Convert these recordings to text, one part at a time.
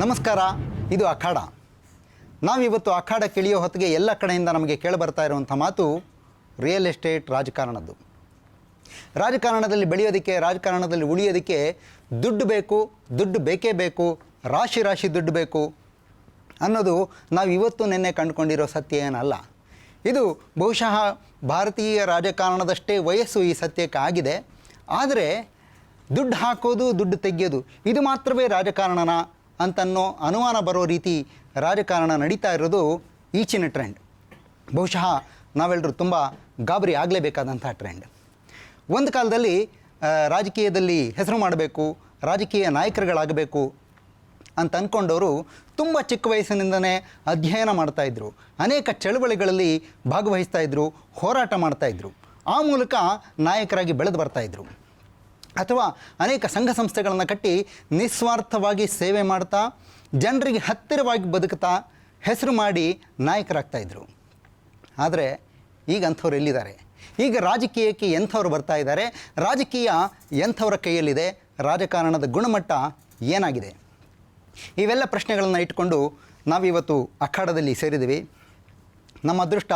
ನಮಸ್ಕಾರ, ಇದು ಅಖಾಡ. ನಾವಿವತ್ತು ಅಖಾಡ ಕಿಳಿಯೋ ಹೊತ್ತಿಗೆ ಎಲ್ಲ ಕಡೆಯಿಂದ ನಮಗೆ ಕೇಳಿಬರ್ತಾ ಇರುವಂಥ ಮಾತು ರಿಯಲ್ ಎಸ್ಟೇಟ್ ರಾಜಕಾರಣದ್ದು. ರಾಜಕಾರಣದಲ್ಲಿ ಬೆಳೆಯೋದಕ್ಕೆ, ರಾಜಕಾರಣದಲ್ಲಿ ಉಳಿಯೋದಕ್ಕೆ ದುಡ್ಡು ಬೇಕು, ದುಡ್ಡು ಬೇಕೇ ಬೇಕು, ರಾಶಿ ರಾಶಿ ದುಡ್ಡು ಬೇಕು ಅನ್ನೋದು ನಾವು ಇವತ್ತು ನಿನ್ನೆ ಕಂಡುಕೊಂಡಿರೋ ಸತ್ಯ ಏನಲ್ಲ. ಇದು ಬಹುಶಃ ಭಾರತೀಯ ರಾಜಕಾರಣದಷ್ಟೇ ವಯಸ್ಸು ಈ ಸತ್ಯಕ್ಕೆ ಆಗಿದೆ. ಆದರೆ ದುಡ್ಡು ಹಾಕೋದು, ದುಡ್ಡು ತೆಗೆಯೋದು ಇದು ಮಾತ್ರವೇ ರಾಜಕಾರಣನ ಅಂತನ್ನೋ ಅನುಮಾನ ಬರೋ ರೀತಿ ರಾಜಕಾರಣ ನಡೀತಾ ಇರೋದು ಈಚಿನ ಟ್ರೆಂಡ್. ಬಹುಶಃ ನಾವೆಲ್ಲರೂ ತುಂಬ ಗಾಬರಿ ಆಗಲೇಬೇಕಾದಂಥ ಟ್ರೆಂಡ್. ಒಂದು ಕಾಲದಲ್ಲಿ ರಾಜಕೀಯದಲ್ಲಿ ಹೆಸರು ಮಾಡಬೇಕು, ರಾಜಕೀಯ ನಾಯಕರುಗಳಾಗಬೇಕು ಅಂತ ಅಂದ್ಕೊಂಡವರು ತುಂಬ ಚಿಕ್ಕ ವಯಸ್ಸಿನಿಂದನೇ ಅಧ್ಯಯನ ಮಾಡ್ತಾಯಿದ್ರು, ಅನೇಕ ಚಳವಳಿಗಳಲ್ಲಿ ಭಾಗವಹಿಸ್ತಾಯಿದ್ರು, ಹೋರಾಟ ಮಾಡ್ತಾಯಿದ್ರು, ಆ ಮೂಲಕ ನಾಯಕರಾಗಿ ಬೆಳೆದು ಬರ್ತಾಯಿದ್ರು. ಅಥವಾ ಅನೇಕ ಸಂಘ ಸಂಸ್ಥೆಗಳನ್ನು ಕಟ್ಟಿ ನಿಸ್ವಾರ್ಥವಾಗಿ ಸೇವೆ ಮಾಡ್ತಾ, ಜನರಿಗೆ ಹತ್ತಿರವಾಗಿ ಬದುಕ್ತಾ ಹೆಸರು ಮಾಡಿ ನಾಯಕರಾಗ್ತಾಯಿದ್ರು. ಆದರೆ ಈಗ ಅಂಥವ್ರು ಎಲ್ಲಿದ್ದಾರೆ? ಈಗ ರಾಜಕೀಯಕ್ಕೆ ಎಂಥವ್ರು ಬರ್ತಾ ಇದ್ದಾರೆ? ರಾಜಕೀಯ ಎಂಥವರ ಕೈಯಲ್ಲಿದೆ? ರಾಜಕಾರಣದ ಗುಣಮಟ್ಟ ಏನಾಗಿದೆ? ಇವೆಲ್ಲ ಪ್ರಶ್ನೆಗಳನ್ನು ಇಟ್ಕೊಂಡು ನಾವಿವತ್ತು ಅಖಾಡದಲ್ಲಿ ಸೇರಿದ್ದೀವಿ. ನಮ್ಮ ಅದೃಷ್ಟ,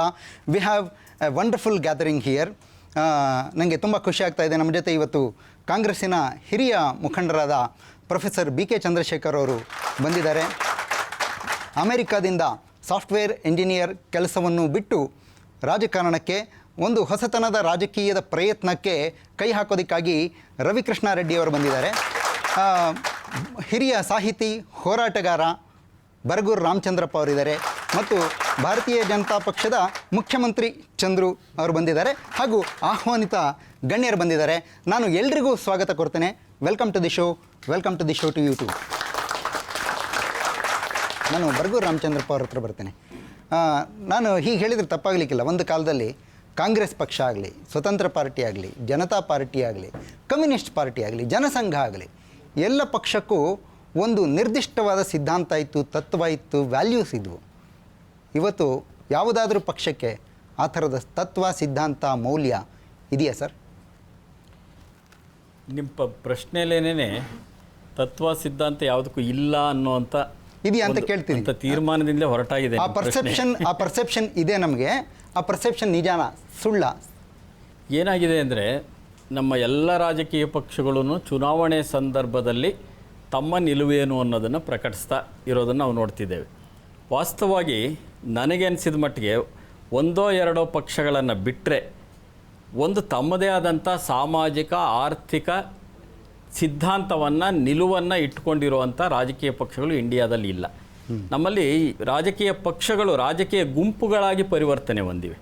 we have A wonderful gathering here. ನನಗೆ ತುಂಬ ಖುಷಿ ಆಗ್ತಾಯಿದೆ. ನಮ್ಮ ಜೊತೆ ಇವತ್ತು ಕಾಂಗ್ರೆಸ್ಸಿನ ಹಿರಿಯ ಮುಖಂಡರಾದ ಪ್ರೊಫೆಸರ್ ಬಿ ಕೆ ಚಂದ್ರಶೇಖರ್ ಅವರು ಬಂದಿದ್ದಾರೆ. ಅಮೆರಿಕಾದಿಂದ ಸಾಫ್ಟ್ವೇರ್ ಇಂಜಿನಿಯರ್ ಕೆಲಸವನ್ನು ಬಿಟ್ಟು ರಾಜಕಾರಣಕ್ಕೆ, ಒಂದು ಹೊಸತನದ ರಾಜಕೀಯದ ಪ್ರಯತ್ನಕ್ಕೆ ಕೈ ಹಾಕೋದಕ್ಕಾಗಿ ರವಿಕೃಷ್ಣ ರೆಡ್ಡಿ ಅವರು ಬಂದಿದ್ದಾರೆ. ಹಿರಿಯ ಸಾಹಿತಿ, ಹೋರಾಟಗಾರ ಬರಗೂರು ರಾಮಚಂದ್ರಪ್ಪ ಅವರಿದ್ದಾರೆ. ಮತ್ತು ಭಾರತೀಯ ಜನತಾ ಪಕ್ಷದ ಮುಖ್ಯಮಂತ್ರಿ ಚಂದ್ರು ಅವರು ಬಂದಿದ್ದಾರೆ. ಹಾಗೂ ಆಹ್ವಾನಿತ ಗಣ್ಯರು ಬಂದಿದ್ದಾರೆ. ನಾನು ಎಲ್ರಿಗೂ ಸ್ವಾಗತ ಕೊಡ್ತೇನೆ. Welcome to the show, welcome to the show to YouTube. ನಾನು ಬರಗೂರು ರಾಮಚಂದ್ರಪ್ಪ ಅವ್ರ ಹತ್ರ ಬರ್ತೇನೆ. ನಾನು ಹೀಗೆ ಹೇಳಿದರೆ ತಪ್ಪಾಗಲಿಕ್ಕಿಲ್ಲ. ಒಂದು ಕಾಲದಲ್ಲಿ ಕಾಂಗ್ರೆಸ್ ಪಕ್ಷ ಆಗಲಿ, ಸ್ವತಂತ್ರ ಪಾರ್ಟಿ ಆಗಲಿ, ಜನತಾ ಪಾರ್ಟಿ ಆಗಲಿ, ಕಮ್ಯುನಿಸ್ಟ್ ಪಾರ್ಟಿ ಆಗಲಿ, ಜನಸಂಘ ಆಗಲಿ, ಎಲ್ಲ ಪಕ್ಷಕ್ಕೂ ಒಂದು ನಿರ್ದಿಷ್ಟವಾದ ಸಿದ್ಧಾಂತ ಇತ್ತು, ತತ್ವ ಇತ್ತು, ವ್ಯಾಲ್ಯೂಸ್ ಇದ್ವು. ಇವತ್ತು ಯಾವುದಾದ್ರೂ ಪಕ್ಷಕ್ಕೆ ಆ ಥರದ ತತ್ವ, ಸಿದ್ಧಾಂತ, ಮೌಲ್ಯ ಇದೆಯಾ ಸರ್? ನಿಮ್ಮ ಪ್ರಶ್ನೆಯಲ್ಲೇನೇ ತತ್ವ ಸಿದ್ಧಾಂತ ಯಾವುದಕ್ಕೂ ಇಲ್ಲ ಅನ್ನೋಂಥ ಇದೆಯಾ ಅಂತ ಕೇಳ್ತೀನಿ. ತೀರ್ಮಾನದಿಂದಲೇ ಹೊರಟಾಗಿದೆ. ಆ ಪರ್ಸೆಪ್ಷನ್ ಇದೆ ನಮಗೆ. ಆ ಪರ್ಸೆಪ್ಷನ್ ನಿಜಾನ, ಸುಳ್ಳ? ಏನಾಗಿದೆ ಅಂದರೆ, ನಮ್ಮ ಎಲ್ಲ ರಾಜಕೀಯ ಪಕ್ಷಗಳೂ ಚುನಾವಣೆ ಸಂದರ್ಭದಲ್ಲಿ ತಮ್ಮ ನಿಲುವೇನು ಅನ್ನೋದನ್ನು ಪ್ರಕಟಿಸ್ತಾ ಇರೋದನ್ನು ನಾವು ನೋಡ್ತಿದ್ದೇವೆ. ವಾಸ್ತವವಾಗಿ ನನಗೆ ಅನಿಸಿದ ಮಟ್ಟಿಗೆ ಒಂದೋ ಎರಡೋ ಪಕ್ಷಗಳನ್ನು ಬಿಟ್ಟರೆ ಒಂದು ತಮ್ಮದೇ ಆದಂಥ ಸಾಮಾಜಿಕ, ಆರ್ಥಿಕ ಸಿದ್ಧಾಂತವನ್ನು, ನಿಲುವನ್ನು ಇಟ್ಕೊಂಡಿರುವಂಥ ರಾಜಕೀಯ ಪಕ್ಷಗಳು ಇಂಡಿಯಾದಲ್ಲಿ ಇಲ್ಲ. ನಮ್ಮಲ್ಲಿ ರಾಜಕೀಯ ಪಕ್ಷಗಳು ರಾಜಕೀಯ ಗುಂಪುಗಳಾಗಿ ಪರಿವರ್ತನೆ ಹೊಂದಿವೆ.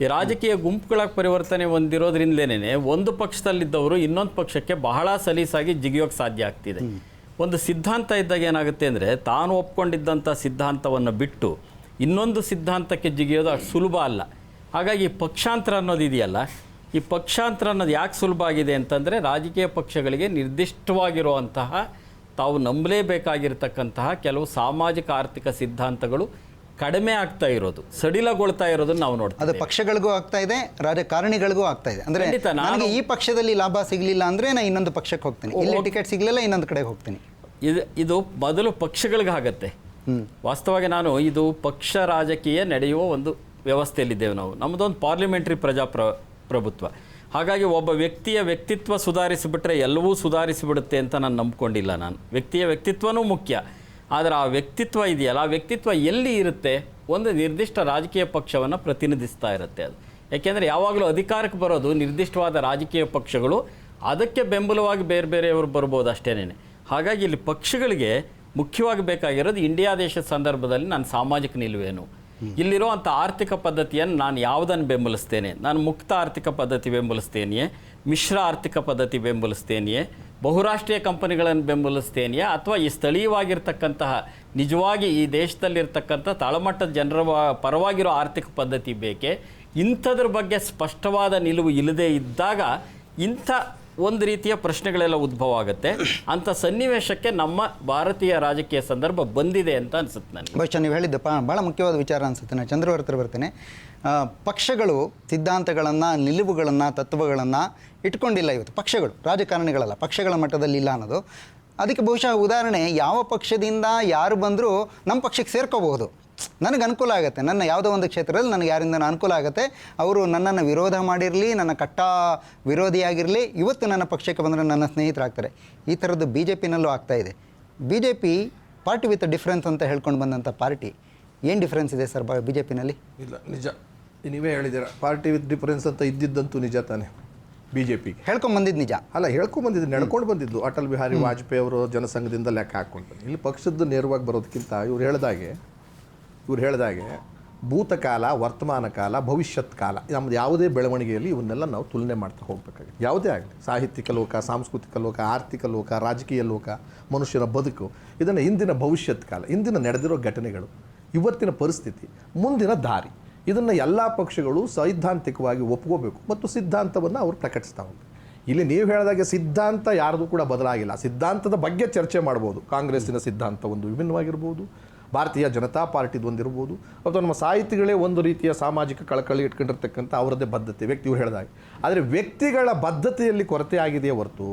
ಈ ರಾಜಕೀಯ ಗುಂಪುಗಳಾಗಿ ಪರಿವರ್ತನೆ ಹೊಂದಿರೋದ್ರಿಂದಲೇ ಒಂದು ಪಕ್ಷದಲ್ಲಿದ್ದವರು ಇನ್ನೊಂದು ಪಕ್ಷಕ್ಕೆ ಬಹಳ ಸಲೀಸಾಗಿ ಜಿಗಿಯೋಕ್ಕೆ ಸಾಧ್ಯ ಆಗ್ತಿದೆ. ಒಂದು ಸಿದ್ಧಾಂತ ಇದ್ದಾಗ ಏನಾಗುತ್ತೆ ಅಂದರೆ, ತಾನು ಒಪ್ಕೊಂಡಿದ್ದಂಥ ಸಿದ್ಧಾಂತವನ್ನು ಬಿಟ್ಟು ಇನ್ನೊಂದು ಸಿದ್ಧಾಂತಕ್ಕೆ ಜಿಗಿಯೋದು ಅಷ್ಟು ಸುಲಭ ಅಲ್ಲ. ಹಾಗಾಗಿ ಪಕ್ಷಾಂತರ ಅನ್ನೋದು ಇದೆಯಲ್ಲ, ಈ ಪಕ್ಷಾಂತರ ಅನ್ನೋದು ಯಾಕೆ ಸುಲಭ ಆಗಿದೆ ಅಂತಂದರೆ, ರಾಜಕೀಯ ಪಕ್ಷಗಳಿಗೆ ನಿರ್ದಿಷ್ಟವಾಗಿರುವಂತಹ, ತಾವು ನಂಬಲೇಬೇಕಾಗಿರ್ತಕ್ಕಂತಹ ಕೆಲವು ಸಾಮಾಜಿಕ, ಆರ್ಥಿಕ ಸಿದ್ಧಾಂತಗಳು ಕಡಿಮೆ ಆಗ್ತಾ ಇರೋದು, ಸಡಿಲಗೊಳ್ತಾ ಇರೋದನ್ನು ನಾವು ನೋಡ್ತೀವಿ. ಅದು ಪಕ್ಷಗಳಿಗೂ ಆಗ್ತಾ ಇದೆ, ರಾಜಕಾರಣಿಗಳಿಗೂ ಆಗ್ತಾ ಇದೆ. ಅಂದರೆ ನನಗೆ ಈ ಪಕ್ಷದಲ್ಲಿ ಲಾಭ ಸಿಗಲಿಲ್ಲ ಅಂದರೆ ನಾನು ಇನ್ನೊಂದು ಪಕ್ಷಕ್ಕೆ ಹೋಗ್ತೀನಿ, ಇಲ್ಲಿ ಟಿಕೆಟ್ ಸಿಗಲಿಲ್ಲ ಇನ್ನೊಂದು ಕಡೆಗೆ ಹೋಗ್ತೀನಿ. ಇದು ಮೊದಲು ಪಕ್ಷಗಳಿಗಾಗತ್ತೆ. ವಾಸ್ತವವಾಗಿ ಇದು ಪಕ್ಷ ರಾಜಕೀಯ ನಡೆಯುವ ಒಂದು ವ್ಯವಸ್ಥೆಯಲ್ಲಿದ್ದೇವೆ ನಾವು. ನಮ್ಮದೊಂದು ಪಾರ್ಲಿಮೆಂಟ್ರಿ ಪ್ರಭುತ್ವ. ಹಾಗಾಗಿ ಒಬ್ಬ ವ್ಯಕ್ತಿಯ ವ್ಯಕ್ತಿತ್ವ ಸುಧಾರಿಸಿಬಿಟ್ರೆ ಎಲ್ಲವೂ ಸುಧಾರಿಸಿಬಿಡುತ್ತೆ ಅಂತ ನಾನು ನಂಬ್ಕೊಂಡಿಲ್ಲ. ವ್ಯಕ್ತಿಯ ವ್ಯಕ್ತಿತ್ವನೂ ಮುಖ್ಯ. ಆದರೆ ಆ ವ್ಯಕ್ತಿತ್ವ ಇದೆಯಲ್ಲ, ಆ ವ್ಯಕ್ತಿತ್ವ ಎಲ್ಲಿ ಇರುತ್ತೆ? ಒಂದು ನಿರ್ದಿಷ್ಟ ರಾಜಕೀಯ ಪಕ್ಷವನ್ನು ಪ್ರತಿನಿಧಿಸ್ತಾ ಇರುತ್ತೆ ಅದು. ಯಾಕೆಂದರೆ ಯಾವಾಗಲೂ ಅಧಿಕಾರಕ್ಕೆ ಬರೋದು ನಿರ್ದಿಷ್ಟವಾದ ರಾಜಕೀಯ ಪಕ್ಷಗಳು, ಅದಕ್ಕೆ ಬೆಂಬಲವಾಗಿ ಬೇರೆ ಬೇರೆಯವರು ಬರ್ಬೋದು ಅಷ್ಟೇನೆ. ಹಾಗಾಗಿ ಇಲ್ಲಿ ಪಕ್ಷಗಳಿಗೆ ಮುಖ್ಯವಾಗಿ ಬೇಕಾಗಿರೋದು ಇಂಡಿಯಾ ದೇಶದ ಸಂದರ್ಭದಲ್ಲಿ ನಾನು ಸಾಮಾಜಿಕ ನಿಲುವೇನು, ಇಲ್ಲಿರುವಂಥ ಆರ್ಥಿಕ ಪದ್ಧತಿಯನ್ನು ನಾನು ಯಾವುದನ್ನು ಬೆಂಬಲಿಸ್ತೇನೆ, ನಾನು ಮುಕ್ತ ಆರ್ಥಿಕ ಪದ್ಧತಿ ಬೆಂಬಲಿಸ್ತೇನೆಯೇ, ಮಿಶ್ರ ಆರ್ಥಿಕ ಪದ್ಧತಿ ಬೆಂಬಲಿಸ್ತೇನೆಯೇ, ಬಹುರಾಷ್ಟ್ರೀಯ ಕಂಪನಿಗಳನ್ನು ಬೆಂಬಲಿಸ್ತೇನೆಯೇ, ಅಥವಾ ಈ ಸ್ಥಳೀಯವಾಗಿರ್ತಕ್ಕಂತಹ ನಿಜವಾಗಿ ಈ ದೇಶದಲ್ಲಿರ್ತಕ್ಕಂಥ ತಳಮಟ್ಟದ ಜನರ ಪರವಾಗಿರೋ ಆರ್ಥಿಕ ಪದ್ಧತಿ ಬೇಕೇ? ಇಂಥದ್ರ ಬಗ್ಗೆ ಸ್ಪಷ್ಟವಾದ ನಿಲುವು ಇಲ್ಲದೇ ಇದ್ದಾಗ ಇಂಥ ಒಂದು ರೀತಿಯ ಪ್ರಶ್ನೆಗಳೆಲ್ಲ ಉದ್ಭವ ಆಗುತ್ತೆ. ಅಂಥ ಸನ್ನಿವೇಶಕ್ಕೆ ನಮ್ಮ ಭಾರತೀಯ ರಾಜಕೀಯ ಸಂದರ್ಭ ಬಂದಿದೆ ಅಂತ ಅನಿಸುತ್ತೆ ನನಗೆ. ಬಹುಶಃ ನೀವು ಹೇಳಿದ್ದಪ್ಪ ಭಾಳ ಮುಖ್ಯವಾದ ವಿಚಾರ ಅನಿಸುತ್ತೆ. ನಾನು ಚಂದ್ರವರ ಹತ್ರ ಬರ್ತೇನೆ. ಪಕ್ಷಗಳು ಸಿದ್ಧಾಂತಗಳನ್ನು, ನಿಲುವುಗಳನ್ನು, ತತ್ವಗಳನ್ನು ಇಟ್ಕೊಂಡಿಲ್ಲ ಇವತ್ತು. ಪಕ್ಷಗಳು, ರಾಜಕಾರಣಿಗಳಲ್ಲ, ಪಕ್ಷಗಳ ಮಟ್ಟದಲ್ಲಿ ಇಲ್ಲ ಅನ್ನೋದು ಅದಕ್ಕೆ ಬಹುಶಃ ಉದಾಹರಣೆ, ಯಾವ ಪಕ್ಷದಿಂದ ಯಾರು ಬಂದರೂ ನಮ್ಮ ಪಕ್ಷಕ್ಕೆ ಸೇರ್ಕೋಬಹುದು. ನನಗೆ ಅನುಕೂಲ ಆಗುತ್ತೆ, ನನ್ನ ಯಾವುದೋ ಒಂದು ಕ್ಷೇತ್ರದಲ್ಲಿ ನನಗೆ ಯಾರಿಂದ ಅನುಕೂಲ ಆಗುತ್ತೆ, ಅವರು ನನ್ನನ್ನು ವಿರೋಧ ಮಾಡಿರಲಿ, ನನ್ನ ಕಟ್ಟ ವಿರೋಧಿಯಾಗಿರಲಿ, ಇವತ್ತು ನನ್ನ ಪಕ್ಷಕ್ಕೆ ಬಂದರೆ ನನ್ನ ಸ್ನೇಹಿತರಾಗ್ತಾರೆ. ಈ ಥರದ್ದು ಬಿ ಜೆ ಪಿನಲ್ಲೂ ಆಗ್ತಾಯಿದೆ. B J P party with difference ಅಂತ ಹೇಳ್ಕೊಂಡು ಬಂದಂಥ ಪಾರ್ಟಿ. ಏನು ಡಿಫ್ರೆನ್ಸ್ ಇದೆ ಸರ್ ಬಿ ಜೆ ಪಿನಲ್ಲಿ? ಇಲ್ಲ, ನಿಜ, ನೀವೇ ಹೇಳಿದ್ದೀರಾ, ಪಾರ್ಟಿ ವಿತ್ ಡಿಫರೆನ್ಸ್ ಅಂತ ಇದ್ದಿದ್ದಂತೂ ನಿಜ ತಾನೆ. ಬಿ ಜೆ ಪಿಗೆ ಹೇಳ್ಕೊಂಬಂದಿದ್ದು ನಿಜ ಅಲ್ಲ, ಹೇಳ್ಕೊಂಬಂದಿದ್ದು ನಡ್ಕೊಂಡು ಬಂದಿದ್ದು ಅಟಲ್ ಬಿಹಾರಿ ವಾಜಪೇಯಿ ಅವರು ಜನಸಂಘದಿಂದ ಲೆಕ್ಕ ಹಾಕ್ಕೊಂಡು ಬಂದು ಇಲ್ಲಿ ಪಕ್ಷದ್ದು ನೇರವಾಗಿ ಬರೋದಕ್ಕಿಂತ ಇವ್ರು ಹೇಳ್ದಾಗೆ ಭೂತಕಾಲ, ವರ್ತಮಾನ ಕಾಲ, ಭವಿಷ್ಯತ್ ಕಾಲ, ನಮ್ಮದು ಯಾವುದೇ ಬೆಳವಣಿಗೆಯಲ್ಲಿ ಇವನ್ನೆಲ್ಲ ನಾವು ತುಲನೆ ಮಾಡ್ತಾ ಹೋಗಬೇಕಾಗುತ್ತೆ. ಯಾವುದೇ ಆಗಲಿ, ಸಾಹಿತ್ಯಿಕ ಲೋಕ, ಸಾಂಸ್ಕೃತಿಕ ಲೋಕ, ಆರ್ಥಿಕ ಲೋಕ, ರಾಜಕೀಯ ಲೋಕ, ಮನುಷ್ಯನ ಬದುಕು, ಇದನ್ನು ಇಂದಿನ ಭವಿಷ್ಯತ್ ಕಾಲ, ಇಂದಿನ ನಡೆದಿರೋ ಘಟನೆಗಳು, ಇವತ್ತಿನ ಪರಿಸ್ಥಿತಿ, ಮುಂದಿನ ದಾರಿ, ಇದನ್ನು ಎಲ್ಲ ಪಕ್ಷಗಳು ಸೈದ್ಧಾಂತಿಕವಾಗಿ ಒಪ್ಕೋಬೇಕು ಮತ್ತು ಸಿದ್ಧಾಂತವನ್ನು ಅವರು ಪ್ರಕಟಿಸ್ತಾ ಹೋಗ್ಬೇಕು. ಇಲ್ಲಿ ನೀವು ಹೇಳಿದಾಗೆ ಸಿದ್ಧಾಂತ ಯಾರ್ದು ಕೂಡ ಬದಲಾಗಿಲ್ಲ. ಸಿದ್ಧಾಂತದ ಬಗ್ಗೆ ಚರ್ಚೆ ಮಾಡ್ಬೋದು. ಕಾಂಗ್ರೆಸ್ಸಿನ ಸಿದ್ಧಾಂತ ಒಂದು ವಿಭಿನ್ನವಾಗಿರ್ಬೋದು, ಭಾರತೀಯ ಜನತಾ ಪಾರ್ಟಿದು ಒಂದಿರ್ಬೋದು, ಅಥವಾ ನಮ್ಮ ಸಾಹಿತಿಗಳೇ ಒಂದು ರೀತಿಯ ಸಾಮಾಜಿಕ ಕಳಕಳಿ ಇಟ್ಕೊಂಡಿರ್ತಕ್ಕಂಥ ಅವರದ್ದೇ ಬದ್ಧತೆ, ವ್ಯಕ್ತಿಗಳು ಹೇಳಿದಾಗೆ. ಆದರೆ ವ್ಯಕ್ತಿಗಳ ಬದ್ಧತೆಯಲ್ಲಿ ಕೊರತೆ ಆಗಿದೆಯೇ ಹೊರತು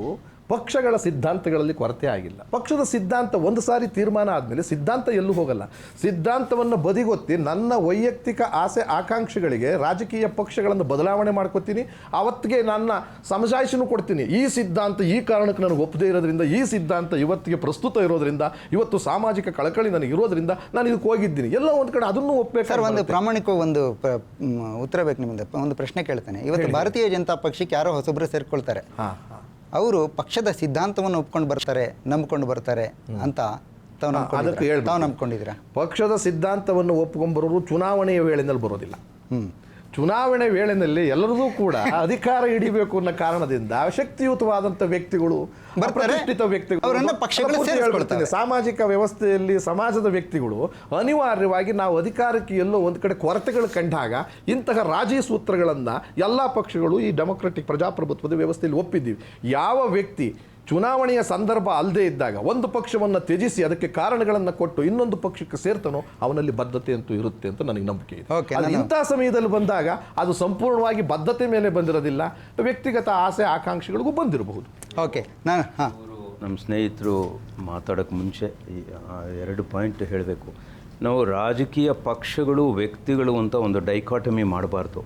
ಪಕ್ಷಗಳ ಸಿದ್ಧಾಂತಗಳಲ್ಲಿ ಕೊರತೆ ಆಗಿಲ್ಲ. ಪಕ್ಷದ ಸಿದ್ಧಾಂತ ಒಂದು ಸಾರಿ ತೀರ್ಮಾನ ಆದಮೇಲೆ ಸಿದ್ಧಾಂತ ಎಲ್ಲೂ ಹೋಗಲ್ಲ. ಸಿದ್ಧಾಂತವನ್ನು ಬದಿಗೊತ್ತಿ ನನ್ನ ವೈಯಕ್ತಿಕ ಆಸೆ ಆಕಾಂಕ್ಷೆಗಳಿಗೆ ರಾಜಕೀಯ ಪಕ್ಷಗಳನ್ನು ಬದಲಾವಣೆ ಮಾಡ್ಕೋತೀನಿ, ಅವತ್ತಿಗೆ ನನ್ನ ಸಮಜಾಯಿಷಿನೂ ಕೊಡ್ತೀನಿ. ಈ ಸಿದ್ಧಾಂತ ಈ ಕಾರಣಕ್ಕೆ ನನಗೆ ಒಪ್ಪದೇ ಇರೋದ್ರಿಂದ, ಈ ಸಿದ್ಧಾಂತ ಇವತ್ತಿಗೆ ಪ್ರಸ್ತುತ ಇರೋದ್ರಿಂದ, ಇವತ್ತು ಸಾಮಾಜಿಕ ಕಳಕಳಿ ನನಗೆ ಇರೋದ್ರಿಂದ ನಾನು ಇದಕ್ಕೆ ಹೋಗಿದ್ದೀನಿ, ಎಲ್ಲ ಒಂದು ಕಡೆ ಅದನ್ನು ಒಪ್ಪಬೇಕು. ಸರ್, ಒಂದು ಪ್ರಾಮಾಣಿಕ ಒಂದು ಉತ್ತರ ಬೇಕು ನಿಮ್ದು. ಒಂದು ಪ್ರಶ್ನೆ ಕೇಳ್ತೇನೆ. ಇವತ್ತು ಭಾರತೀಯ ಜನತಾ ಪಕ್ಷಕ್ಕೆ ಯಾರೋ ಹೊಸಬ್ರು ಸೇರ್ಕೊಳ್ತಾರೆ, ಅವರು ಪಕ್ಷದ ಸಿದ್ಧಾಂತವನ್ನು ಒಪ್ಕೊಂಡು ಬರ್ತಾರೆ, ನಂಬ್ಕೊಂಡು ಬರ್ತಾರೆ ಅಂತ ತಾವು ನಂಬ್ಕೊಂಡಿದ್ದೀರಾ? ಪಕ್ಷದ ಸಿದ್ಧಾಂತವನ್ನು ಒಪ್ಕೊಂಡ್ಬರೋರು ಚುನಾವಣೆಯ ವೇಳೆಯಲ್ಲಿ ಬರೋದಿಲ್ಲ. ಚುನಾವಣೆ ವೇಳೆಯಲ್ಲಿ ಎಲ್ಲರಿಗೂ ಕೂಡ ಅಧಿಕಾರ ಹಿಡಿಬೇಕು ಅನ್ನೋ ಕಾರಣದಿಂದ ಶಕ್ತಿಯುತವಾದಂಥ ವ್ಯಕ್ತಿಗಳು, ಪ್ರತಿಷ್ಠಿತ ವ್ಯಕ್ತಿಗಳು, ಸಾಮಾಜಿಕ ವ್ಯವಸ್ಥೆಯಲ್ಲಿ ಸಮಾಜದ ವ್ಯಕ್ತಿಗಳು ಅನಿವಾರ್ಯವಾಗಿ ನಾವು ಅಧಿಕಾರಕ್ಕೆ ಎಲ್ಲೋ ಒಂದು ಕಡೆ ಕೊರತೆಗಳು ಕಂಡಾಗ ಇಂತಹ ರಾಜಿ ಸೂತ್ರಗಳನ್ನು ಎಲ್ಲ ಪಕ್ಷಗಳು ಈ ಡೆಮೊಕ್ರೆಟಿಕ್ ಪ್ರಜಾಪ್ರಭುತ್ವದ ವ್ಯವಸ್ಥೆಯಲ್ಲಿ ಒಪ್ಪಿದ್ದೀವಿ. ಯಾವ ವ್ಯಕ್ತಿ ಚುನಾವಣೆಯ ಸಂದರ್ಭ ಅಲ್ಲದೆ ಇದ್ದಾಗ ಒಂದು ಪಕ್ಷವನ್ನು ತ್ಯಜಿಸಿ ಅದಕ್ಕೆ ಕಾರಣಗಳನ್ನು ಕೊಟ್ಟು ಇನ್ನೊಂದು ಪಕ್ಷಕ್ಕೆ ಸೇರ್ತಾನೋ ಅವನಲ್ಲಿ ಬದ್ಧತೆ ಅಂತೂ ಇರುತ್ತೆ ಅಂತ ನನಗೆ ನಂಬಿಕೆ ಇದೆ. ಇಂಥ ಸಮಯದಲ್ಲಿ ಬಂದಾಗ ಅದು ಸಂಪೂರ್ಣವಾಗಿ ಬದ್ಧತೆ ಮೇಲೆ ಬಂದಿರೋದಿಲ್ಲ, ವ್ಯಕ್ತಿಗತ ಆಸೆ ಆಕಾಂಕ್ಷೆಗಳಿಗೂ ಬಂದಿರಬಹುದು. ಓಕೆ, ನಮ್ಮ ಸ್ನೇಹಿತರು ಮಾತಾಡೋಕ್ಕೆ ಮುಂಚೆ ಎರಡು ಪಾಯಿಂಟ್ ಹೇಳಬೇಕು. ನಾವು ರಾಜಕೀಯ ಪಕ್ಷಗಳು ವ್ಯಕ್ತಿಗಳು ಅಂತ ಒಂದು ಡೈಕಾಟಮಿ ಮಾಡಬಾರ್ದು.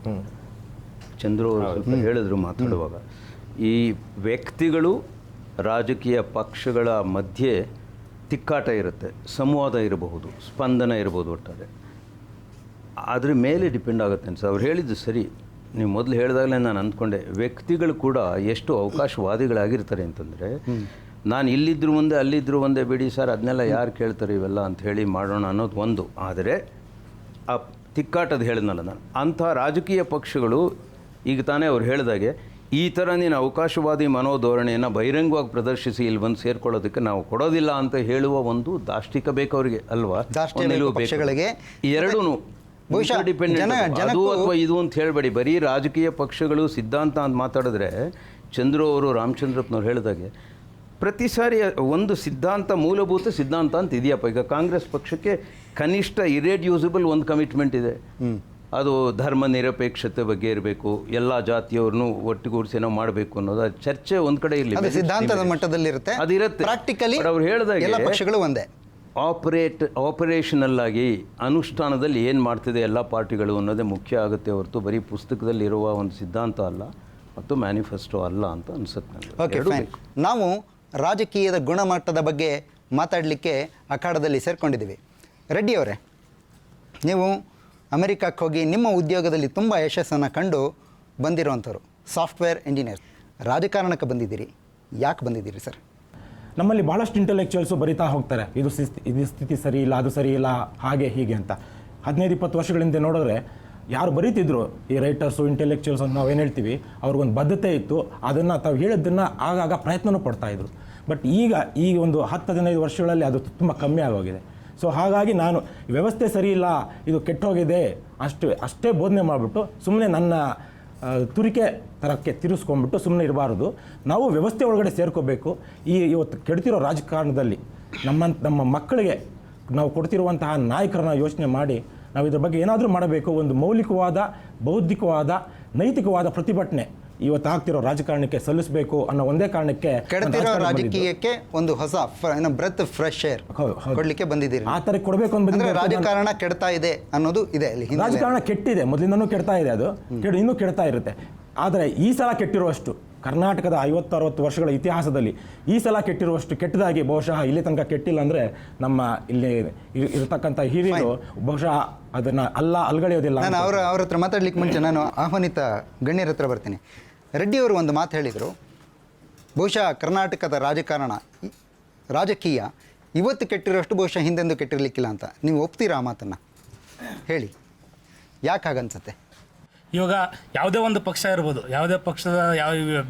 ಚಂದ್ರು ಸ್ವಲ್ಪ ಹೇಳಿದ್ರು ಮಾತಾಡುವಾಗ, ಈ ವ್ಯಕ್ತಿಗಳು ರಾಜಕೀಯ ಪಕ್ಷಗಳ ಮಧ್ಯೆ ತಿಕ್ಕಾಟ ಇರುತ್ತೆ, ಸಂವಾದ ಇರಬಹುದು, ಸ್ಪಂದನ ಇರಬಹುದು, ಒಟ್ಟಾರೆ ಅದ್ರ ಮೇಲೆ ಡಿಪೆಂಡ್ ಆಗುತ್ತೆ ಅನ್ಸ. ಅವ್ರು ಹೇಳಿದ್ದು ಸರಿ. ನೀವು ಮೊದಲು ಹೇಳಿದಾಗಲೇ ನಾನು ಅಂದ್ಕೊಂಡೆ, ವ್ಯಕ್ತಿಗಳು ಕೂಡ ಎಷ್ಟು ಅವಕಾಶವಾದಿಗಳಾಗಿರ್ತಾರೆ ಅಂತಂದರೆ, ನಾನು ಇಲ್ಲಿದ್ದರೂ ಒಂದೇ ಅಲ್ಲಿದ್ದರೂ ಒಂದೇ, ಬಿಡಿ ಸರ್ ಅದನ್ನೆಲ್ಲ ಯಾರು ಕೇಳ್ತಾರೆ ಇವೆಲ್ಲ ಅಂತ ಹೇಳಿ ಮಾಡೋಣ ಅನ್ನೋದು ಒಂದು. ಆದರೆ ಆ ತಿಕ್ಕಾಟದ ಹೇಳಿದ್ನಲ್ಲ ನಾನು, ಅಂಥ ರಾಜಕೀಯ ಪಕ್ಷಗಳು ಈಗ ತಾನೇ ಅವ್ರು ಹೇಳಿದಾಗೆ ಈ ಥರ ನೀನು ಅವಕಾಶವಾದಿ ಮನೋಧೋರಣೆಯನ್ನು ಬಹಿರಂಗವಾಗಿ ಪ್ರದರ್ಶಿಸಿ ಇಲ್ಲಿ ಬಂದು ಸೇರ್ಕೊಳ್ಳೋದಕ್ಕೆ ನಾವು ಕೊಡೋದಿಲ್ಲ ಅಂತ ಹೇಳುವ ಒಂದು ದಾಷ್ಟಿಕ ಬೇಕು ಅವರಿಗೆ, ಅಲ್ವಾ? ಪಕ್ಷಗಳಿಗೆ ಎರಡೂ ಡಿಪೆಂಡೆಂಟ್, ಅದು ಅಥವಾ ಇದು ಅಂತ ಹೇಳಬೇಡಿ. ಬರೀ ರಾಜಕೀಯ ಪಕ್ಷಗಳು ಸಿದ್ಧಾಂತ ಅಂತ ಮಾತಾಡಿದ್ರೆ, ಚಂದ್ರು ಅವರು ರಾಮಚಂದ್ರಪ್ಪನವ್ರು ಹೇಳಿದಾಗೆ ಪ್ರತಿ ಸಾರಿ ಒಂದು ಸಿದ್ಧಾಂತ, ಮೂಲಭೂತ ಸಿದ್ಧಾಂತ ಅಂತ ಇದೆಯಪ್ಪ. ಈಗ ಕಾಂಗ್ರೆಸ್ ಪಕ್ಷಕ್ಕೆ ಕನಿಷ್ಠ ಇರ್ರೆಡ್ಯೂಸಿಬಲ್ ಒಂದು ಕಮಿಟ್ಮೆಂಟ್ ಇದೆ, ಅದು ಧರ್ಮ ನಿರಪೇಕ್ಷತೆ ಬಗ್ಗೆ ಇರಬೇಕು, ಎಲ್ಲ ಜಾತಿಯವ್ರನ್ನೂ ಒಟ್ಟುಗೂಡಿಸಿ ನಾವು ಮಾಡಬೇಕು ಅನ್ನೋದು ಚರ್ಚೆ ಒಂದು ಕಡೆ ಇರಲಿ, ಸಿದ್ಧಾಂತದ ಮಟ್ಟದಲ್ಲಿ ಇರುತ್ತೆ, ಅದಿರುತ್ತೆ. ಪ್ರಾಕ್ಟಿಕಲಿ ಅವ್ರು ಹೇಳಿದಾಗ ಎಲ್ಲ ಪಕ್ಷಗಳು ಒಂದೇ, ಆಪರೇಷನಲ್ ಆಗಿ ಅನುಷ್ಠಾನದಲ್ಲಿ ಏನು ಮಾಡ್ತಿದೆ ಎಲ್ಲ ಪಾರ್ಟಿಗಳು ಅನ್ನೋದೇ ಮುಖ್ಯ ಆಗುತ್ತೆ ಹೊರತು ಬರೀ ಪುಸ್ತಕದಲ್ಲಿ ಇರುವ ಒಂದು ಸಿದ್ಧಾಂತ ಅಲ್ಲ ಮತ್ತು ಮ್ಯಾನಿಫೆಸ್ಟೋ ಅಲ್ಲ ಅಂತ ಅನ್ಸುತ್ತೆ ನನಗೆ. Okay, fine. ನಾವು ರಾಜಕೀಯದ ಗುಣಮಟ್ಟದ ಬಗ್ಗೆ ಮಾತಾಡಲಿಕ್ಕೆ ಅಖಾಡದಲ್ಲಿ ಸೇರ್ಕೊಂಡಿದ್ದೀವಿ. ರೆಡ್ಡಿ ಅವರೇ, ನೀವು ಅಮೆರಿಕಕ್ಕೆ ಹೋಗಿ ನಿಮ್ಮ ಉದ್ಯೋಗದಲ್ಲಿ ತುಂಬ ಯಶಸ್ಸನ್ನು ಕಂಡು ಬಂದಿರುವಂಥವ್ರು, ಸಾಫ್ಟ್ವೇರ್ ಇಂಜಿನಿಯರ್. ರಾಜಕಾರಣಕ್ಕೆ ಬಂದಿದ್ದೀರಿ, ಯಾಕೆ ಬಂದಿದ್ದೀರಿ ಸರ್? ನಮ್ಮಲ್ಲಿ ಭಾಳಷ್ಟು ಇಂಟೆಲೆಕ್ಚುಯಲ್ಸು ಬರಿತಾ ಹೋಗ್ತಾರೆ, ಇದು ಸ್ಥಿತಿ ಸರಿ ಇಲ್ಲ, ಅದು ಸರಿ ಇಲ್ಲ, ಹಾಗೆ ಹೀಗೆ ಅಂತ. 15-20 ವರ್ಷಗಳಿಂದ ನೋಡಿದ್ರೆ ಯಾರು ಬರೀತಿದ್ರು, ಈ ರೈಟರ್ಸು, ಇಂಟೆಲೆಕ್ಚುಯಲ್ಸ್ ಅಂತ ನಾವೇನು ಹೇಳ್ತೀವಿ, ಅವ್ರಿಗೊಂದು ಬದ್ಧತೆ ಇತ್ತು, ಅದನ್ನು ತಾವು ಹೇಳಿದ್ದನ್ನು ಆಗಾಗ ಪ್ರಯತ್ನವೂ ಪಡ್ತಾಯಿದ್ರು. ಬಟ್ ಈಗ ಒಂದು 10-15 ವರ್ಷಗಳಲ್ಲಿ ಅದು ತುಂಬ ಕಮ್ಮಿ ಆಗೋಗಿದೆ. ಸೊ ಹಾಗಾಗಿ ನಾನು ವ್ಯವಸ್ಥೆ ಸರಿ ಇಲ್ಲ, ಇದು ಕೆಟ್ಟೋಗಿದೆ ಅಷ್ಟೇ ಬೋಧನೆ ಮಾಡಿಬಿಟ್ಟು ಸುಮ್ಮನೆ ನನ್ನ ತುರಿಕೆ ಥರಕ್ಕೆ ತಿರುಗಿಸ್ಕೊಂಡ್ಬಿಟ್ಟು ಸುಮ್ಮನೆ ಇರಬಾರ್ದು. ನಾವು ವ್ಯವಸ್ಥೆ ಒಳಗಡೆ ಸೇರ್ಕೋಬೇಕು. ಇವತ್ತು ಕೆಡ್ತಿರೋ ರಾಜಕಾರಣದಲ್ಲಿ ನಮ್ಮ ಮಕ್ಕಳಿಗೆ ನಾವು ಕೊಡ್ತಿರುವಂತಹ ನಾಯಕರನ್ನ ಯೋಚನೆ ಮಾಡಿ ನಾವು ಇದ್ರ ಬಗ್ಗೆ ಏನಾದರೂ ಮಾಡಬೇಕು. ಒಂದು ಮೌಲಿಕವಾದ, ಬೌದ್ಧಿಕವಾದ, ನೈತಿಕವಾದ ಪ್ರತಿಭಟನೆ ಇವತ್ತು ಆಗ್ತಿರೋ ರಾಜಕಾರಣಕ್ಕೆ ಸಲ್ಲಿಸಬೇಕು ಅನ್ನೋ ಒಂದೇ ಕಾರಣಕ್ಕೆ ಕೆಡ್ತಿರೋ ರಾಜಕೀಯಕ್ಕೆ ಒಂದು ಹೊಸ ಬ್ರೆತ್ ಫ್ರೆಶ್ ಏರ್ ಕೊಡ್ಲಿಕ್ಕೆ ಬಂದಿದ್ದೀರಿ. ಆ ಥರ ಕೊಡಬೇಕು ಅಂದ್ರೆ ರಾಜಕಾರಣ ಕೆಡ್ತಾ ಇದೆ ಅನ್ನೋದು ಇದೆ ಅಲ್ಲಿ ಹಿಂದೆ. ರಾಜಕಾರಣ ಕೆಟ್ಟಿದೆ, ಮೊದಲಿಂದನೂ ಕೆಡ್ತಾ ಇದೆ, ಅದು ಇನ್ನೂ ಕೆಡ್ತಾ ಇರುತ್ತೆ. ಆದರೆ ಈ ಸಲ ಕೆಟ್ಟಿರುವಷ್ಟು ಕರ್ನಾಟಕದ 50-60 ವರ್ಷಗಳ ಇತಿಹಾಸದಲ್ಲಿ ಈ ಸಲ ಕೆಟ್ಟಿರುವಷ್ಟು ಕೆಟ್ಟದಾಗಿ ಬಹುಶಃ ಇಲ್ಲಿ ತನಕ ಕೆಟ್ಟಿಲ್ಲ ಅಂದರೆ ನಮ್ಮ ಇಲ್ಲಿ ಇರತಕ್ಕಂಥ ಹಿರಿಯರು ಬಹುಶಃ ಅದನ್ನು ಅಲ್ಗಳೆಯೋದಿಲ್ಲ. ನಾನು ಅವ್ರ ಹತ್ರ ಮಾತಾಡ್ಲಿಕ್ಕೆ ಮುಂಚೆ ನಾನು ಆಹ್ವಾನಿತ ಗಣ್ಯರ ಹತ್ರ ಬರ್ತೀನಿ. ರೆಡ್ಡಿಯವರು ಒಂದು ಮಾತು ಹೇಳಿದರು, ಬಹುಶಃ ಕರ್ನಾಟಕದ ರಾಜಕೀಯ ಇವತ್ತು ಕೆಟ್ಟಿರೋಷ್ಟು ಬಹುಶಃ ಹಿಂದೆಂದು ಕೆಟ್ಟಿರಲಿಕ್ಕಿಲ್ಲ ಅಂತ. ನೀವು ಒಪ್ತೀರಾ ಆ ಮಾತನ್ನು? ಹೇಳಿ, ಯಾಕೆ ಹಾಗನ್ಸುತ್ತೆ? ಇವಾಗ ಯಾವುದೇ ಒಂದು ಪಕ್ಷ ಇರ್ಬೋದು, ಯಾವುದೇ ಪಕ್ಷದ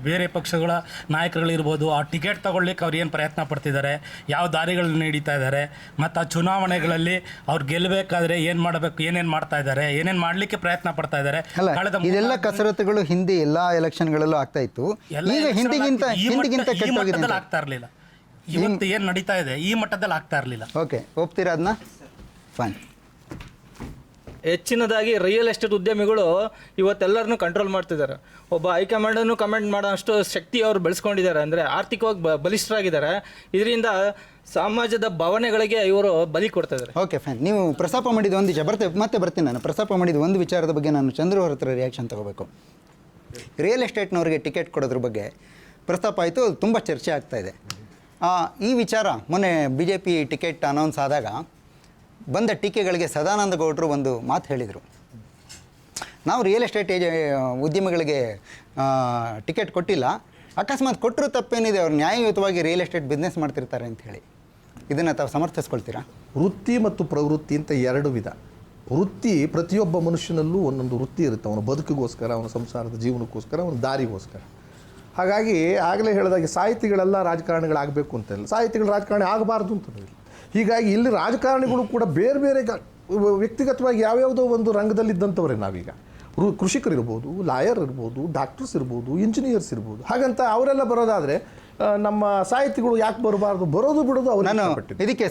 ಬೇರೆ ಪಕ್ಷಗಳ ನಾಯಕರುಗಳಿರ್ಬೋದು, ಆ ಟಿಕೆಟ್ ತಗೊಳ್ಳಿಕ್ಕೆ ಅವ್ರು ಏನು ಪ್ರಯತ್ನ ಪಡ್ತಿದ್ದಾರೆ, ಯಾವ ದಾರಿಗಳನ್ನ ನಡೀತಾ ಇದ್ದಾರೆ, ಮತ್ತು ಆ ಚುನಾವಣೆಗಳಲ್ಲಿ ಅವ್ರು ಗೆಲ್ಲಬೇಕಾದ್ರೆ ಏನು ಮಾಡಬೇಕು, ಏನೇನು ಮಾಡ್ತಾ ಇದ್ದಾರೆ, ಏನೇನು ಮಾಡಲಿಕ್ಕೆ ಪ್ರಯತ್ನ ಪಡ್ತಾ ಇದ್ದಾರೆ. ಇದೆಲ್ಲ ಕಸರತ್ತುಗಳು ಹಿಂದೆ ಎಲ್ಲ ಎಲೆಕ್ಷನ್ಗಳಲ್ಲೂ ಆಗ್ತಾ ಇತ್ತು. ಈಗ ಹಿಂದಿಗಿಂತ ಮಟ್ಟದಲ್ಲಿ ಆಗ್ತಾ ಇರಲಿಲ್ಲ. ಇವತ್ತು ಏನು ನಡೀತಾ ಇದೆ ಈ ಮಟ್ಟದಲ್ಲಿ ಆಗ್ತಾ ಇರಲಿಲ್ಲ. ಓಕೆ, ಒಪ್ತೀರಾ ಅದನ್ನ? ಫೈನ್. ಹೆಚ್ಚಿನದಾಗಿ ರಿಯಲ್ ಎಸ್ಟೇಟ್ ಉದ್ಯಮಿಗಳು ಇವತ್ತೆಲ್ಲರನ್ನೂ ಕಂಟ್ರೋಲ್ ಮಾಡ್ತಿದ್ದಾರೆ. ಒಬ್ಬ ಹೈಕಮಾಂಡನ್ನು ಕಮೆಂಟ್ ಮಾಡೋ ಅಷ್ಟು ಶಕ್ತಿ ಅವರು ಬೆಳೆಸ್ಕೊಂಡಿದ್ದಾರೆ. ಅಂದರೆ ಆರ್ಥಿಕವಾಗಿ ಬಲಿಷ್ಠರಾಗಿದ್ದಾರೆ. ಇದರಿಂದ ಸಮಾಜದ ಭಾವನೆಗಳಿಗೆ ಇವರು ಬಲಿ ಕೊಡ್ತಾ ಇದ್ದಾರೆ. Okay, fine. ನೀವು ಪ್ರಸ್ತಾಪ ಮಾಡಿದ ಒಂದು ವಿಚಾರ ಮತ್ತೆ ಬರ್ತೀನಿ. ನಾನು ಪ್ರಸ್ತಾಪ ಮಾಡಿದ ಒಂದು ವಿಚಾರದ ಬಗ್ಗೆ ನಾನು ಚಂದ್ರು ಅವ್ರ ಹತ್ರ ರಿಯಾಕ್ಷನ್ ತಗೋಬೇಕು. ರಿಯಲ್ ಎಸ್ಟೇಟ್ನವ್ರಿಗೆ ಟಿಕೆಟ್ ಕೊಡೋದ್ರ ಬಗ್ಗೆ ಪ್ರಸ್ತಾಪ ಆಯಿತು, ತುಂಬ ಚರ್ಚೆ ಆಗ್ತಾ ಇದೆ. ಈ ವಿಚಾರ ಮೊನ್ನೆ BJP ಟಿಕೆಟ್ ಅನೌನ್ಸ್ ಆದಾಗ ಬಂದ ಟೀಕೆಗಳಿಗೆ ಸದಾನಂದ ಗೌಡರು ಒಂದು ಮಾತು ಹೇಳಿದರು. ನಾವು ರಿಯಲ್ ಎಸ್ಟೇಟ್ ಉದ್ಯಮಿಗಳಿಗೆ ಟಿಕೆಟ್ ಕೊಟ್ಟಿಲ್ಲ, ಅಕಸ್ಮಾತ್ ಕೊಟ್ಟರು ತಪ್ಪೇನಿದೆ, ಅವ್ರು ನ್ಯಾಯಯುತವಾಗಿ ರಿಯಲ್ ಎಸ್ಟೇಟ್ ಬಿಸ್ನೆಸ್ ಮಾಡ್ತಿರ್ತಾರೆ ಅಂತ ಹೇಳಿ. ಇದನ್ನು ತಾವು ಸಮರ್ಥಿಸ್ಕೊಳ್ತೀರಾ? ವೃತ್ತಿ ಮತ್ತು ಪ್ರವೃತ್ತಿ ಅಂತ ಎರಡು ವಿಧ. ವೃತ್ತಿ, ಪ್ರತಿಯೊಬ್ಬ ಮನುಷ್ಯನಲ್ಲೂ ಒಂದೊಂದು ವೃತ್ತಿ ಇರುತ್ತೆ. ಅವನ ಬದುಕಿಗೋಸ್ಕರ, ಅವನ ಸಂಸಾರದ ಜೀವನಕ್ಕೋಸ್ಕರ, ಅವನ ದಾರಿಗೋಸ್ಕರ. ಹಾಗಾಗಿ ಆಗಲೇ ಹೇಳಿದಾಗೆ ಸಾಹಿತಿಗಳೆಲ್ಲ ರಾಜಕಾರಣಿಗಳಾಗಬೇಕು ಅಂತಲ್ಲ, ಸಾಹಿತಿಗಳು ರಾಜಕಾರಣಿ ಆಗಬಾರ್ದು ಅಂತ ಇಲ್ಲ. ಹೀಗಾಗಿ ಇಲ್ಲಿ ರಾಜಕಾರಣಿಗಳು ಕೂಡ ಬೇರೆ ಬೇರೆ ವ್ಯಕ್ತಿಗತವಾಗಿ ಯಾವ್ಯಾವುದೋ ಒಂದು ರಂಗದಲ್ಲಿದ್ದಂಥವ್ರೆ. ನಾವೀಗ ಕೃಷಿಕರಿರ್ಬೋದು, ಲಾಯರ್ ಇರ್ಬೋದು, ಡಾಕ್ಟರ್ಸ್ ಇರ್ಬೋದು, ಇಂಜಿನಿಯರ್ಸ್ ಇರ್ಬೋದು. ಹಾಗಂತ ಅವರೆಲ್ಲ ಬರೋದಾದರೆ ನಮ್ಮ ಸಾಹಿತಿಗಳು ಯಾಕೆ ಬರಬಾರ್ದು? ಬರೋದು ಬಿಡೋದು ಅವ್ರು. ನಾನು ಇದಕ್ಕೆ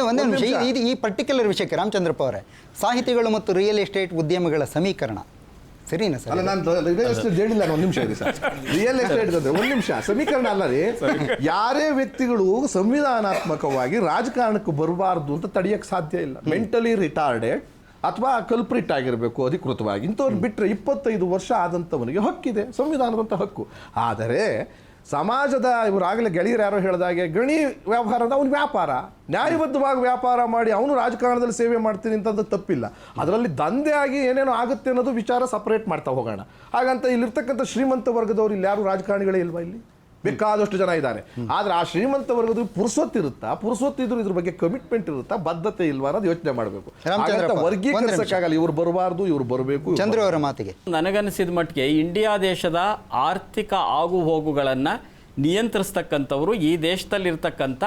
ಒಂದೇ ನಿಮಿಷ, ಈ ಪರ್ಟಿಕ್ಯುಲರ್ ವಿಷಯಕ್ಕೆ ರಾಮಚಂದ್ರಪ್ಪ ಅವರೇ, ಸಾಹಿತಿಗಳು ಮತ್ತು ರಿಯಲ್ ಎಸ್ಟೇಟ್ ಉದ್ಯಮಿಗಳ ಸಮೀಕರಣ ಸರಿನಾ ಸರ್? ಅಲ್ಲ, ನಾನು ರಿಯಲ್ ಎಸ್ಟೇಟ್ ಹೇಳಿಲ್ಲ. ಒಂದು ನಿಮಿಷ ಇರಿ ಸರ್. ರಿಯಲ್ ಎಸ್ಟೇಟ್ ಅಂದರೆ ಒಂದು ನಿಮಿಷ, ಸಮೀಕರಣ ಅಲ್ಲ ರೀ. ಯಾರೇ ವ್ಯಕ್ತಿಗಳು ಸಂವಿಧಾನಾತ್ಮಕವಾಗಿ ರಾಜಕಾರಣಕ್ಕೆ ಬರಬಾರ್ದು ಅಂತ ತಡೆಯಕ್ಕೆ ಸಾಧ್ಯ ಇಲ್ಲ. ಮೆಂಟಲಿ ರಿಟಾರ್ಡೆಡ್ ಅಥವಾ ಕಲ್ಪ್ರಿಟ್ ಆಗಿರಬೇಕು ಅಧಿಕೃತವಾಗಿ. ಇಂಥವ್ರು ಬಿಟ್ಟರೆ 25 ವರ್ಷ ಆದಂಥವನಿಗೆ ಹಕ್ಕಿದೆ, ಸಂವಿಧಾನದಂಥ ಹಕ್ಕು. ಆದರೆ ಸಮಾಜದ ಇವರಾಗಲೇ ಗೆಳೆಯರು ಯಾರೋ ಹೇಳಿದಾಗೆ ಗಣಿ ವ್ಯವಹಾರದ ಅವನು ವ್ಯಾಪಾರ, ನ್ಯಾಯಬದ್ಧವಾಗಿ ವ್ಯಾಪಾರ ಮಾಡಿ ಅವನು ರಾಜಕಾರಣದಲ್ಲಿ ಸೇವೆ ಮಾಡ್ತೀನಿ ಅಂತಂದು ತಪ್ಪಿಲ್ಲ. ಅದರಲ್ಲಿ ದಂಧೆ ಆಗಿ ಏನೇನೋ ಆಗುತ್ತೆ ಅನ್ನೋದು ವಿಚಾರ ಸಪ್ರೇಟ್ ಮಾಡ್ತಾ ಹೋಗೋಣ. ಹಾಗಂತ ಇಲ್ಲಿರ್ತಕ್ಕಂಥ ಶ್ರೀಮಂತ ವರ್ಗದವ್ರು ಇಲ್ಲಿ ಯಾರು ರಾಜಕಾರಣಿಗಳೇ ಇಲ್ವಾ? ಇಲ್ಲಿ ಬೇಕಾದಷ್ಟು ಜನ ಇದ್ದಾರೆ. ಆದರೆ ಆ ಶ್ರೀಮಂತ ವರ್ಗದ ಪುರುಸೊತ್ತಿರುತ್ತಾ, ಪುರುಸೊತ್ತಿದ್ರು ಇದ್ರ ಬಗ್ಗೆ ಕಮಿಟ್ಮೆಂಟ್ ಇರುತ್ತಾ, ಬದ್ಧತೆ ಇಲ್ವಾ ಅನ್ನೋದು ಯೋಚನೆ ಮಾಡಬೇಕು. ವರ್ಗೀಕರಿಸಕ್ಕಾಗಲ್ಲ, ಇವ್ರು ಬರಬಾರ್ದು, ಇವ್ರು ಬರಬೇಕು. ಚಂದ್ರ ಅವರ ಮಾತಿಗೆ ನನಗನ್ನಿಸಿದ ಮಟ್ಟಿಗೆ ಇಂಡಿಯಾ ದೇಶದ ಆರ್ಥಿಕ ಆಗು ಹೋಗುಗಳನ್ನು ನಿಯಂತ್ರಿಸ್ತಕ್ಕಂಥವ್ರು ಈ ದೇಶದಲ್ಲಿರ್ತಕ್ಕಂಥ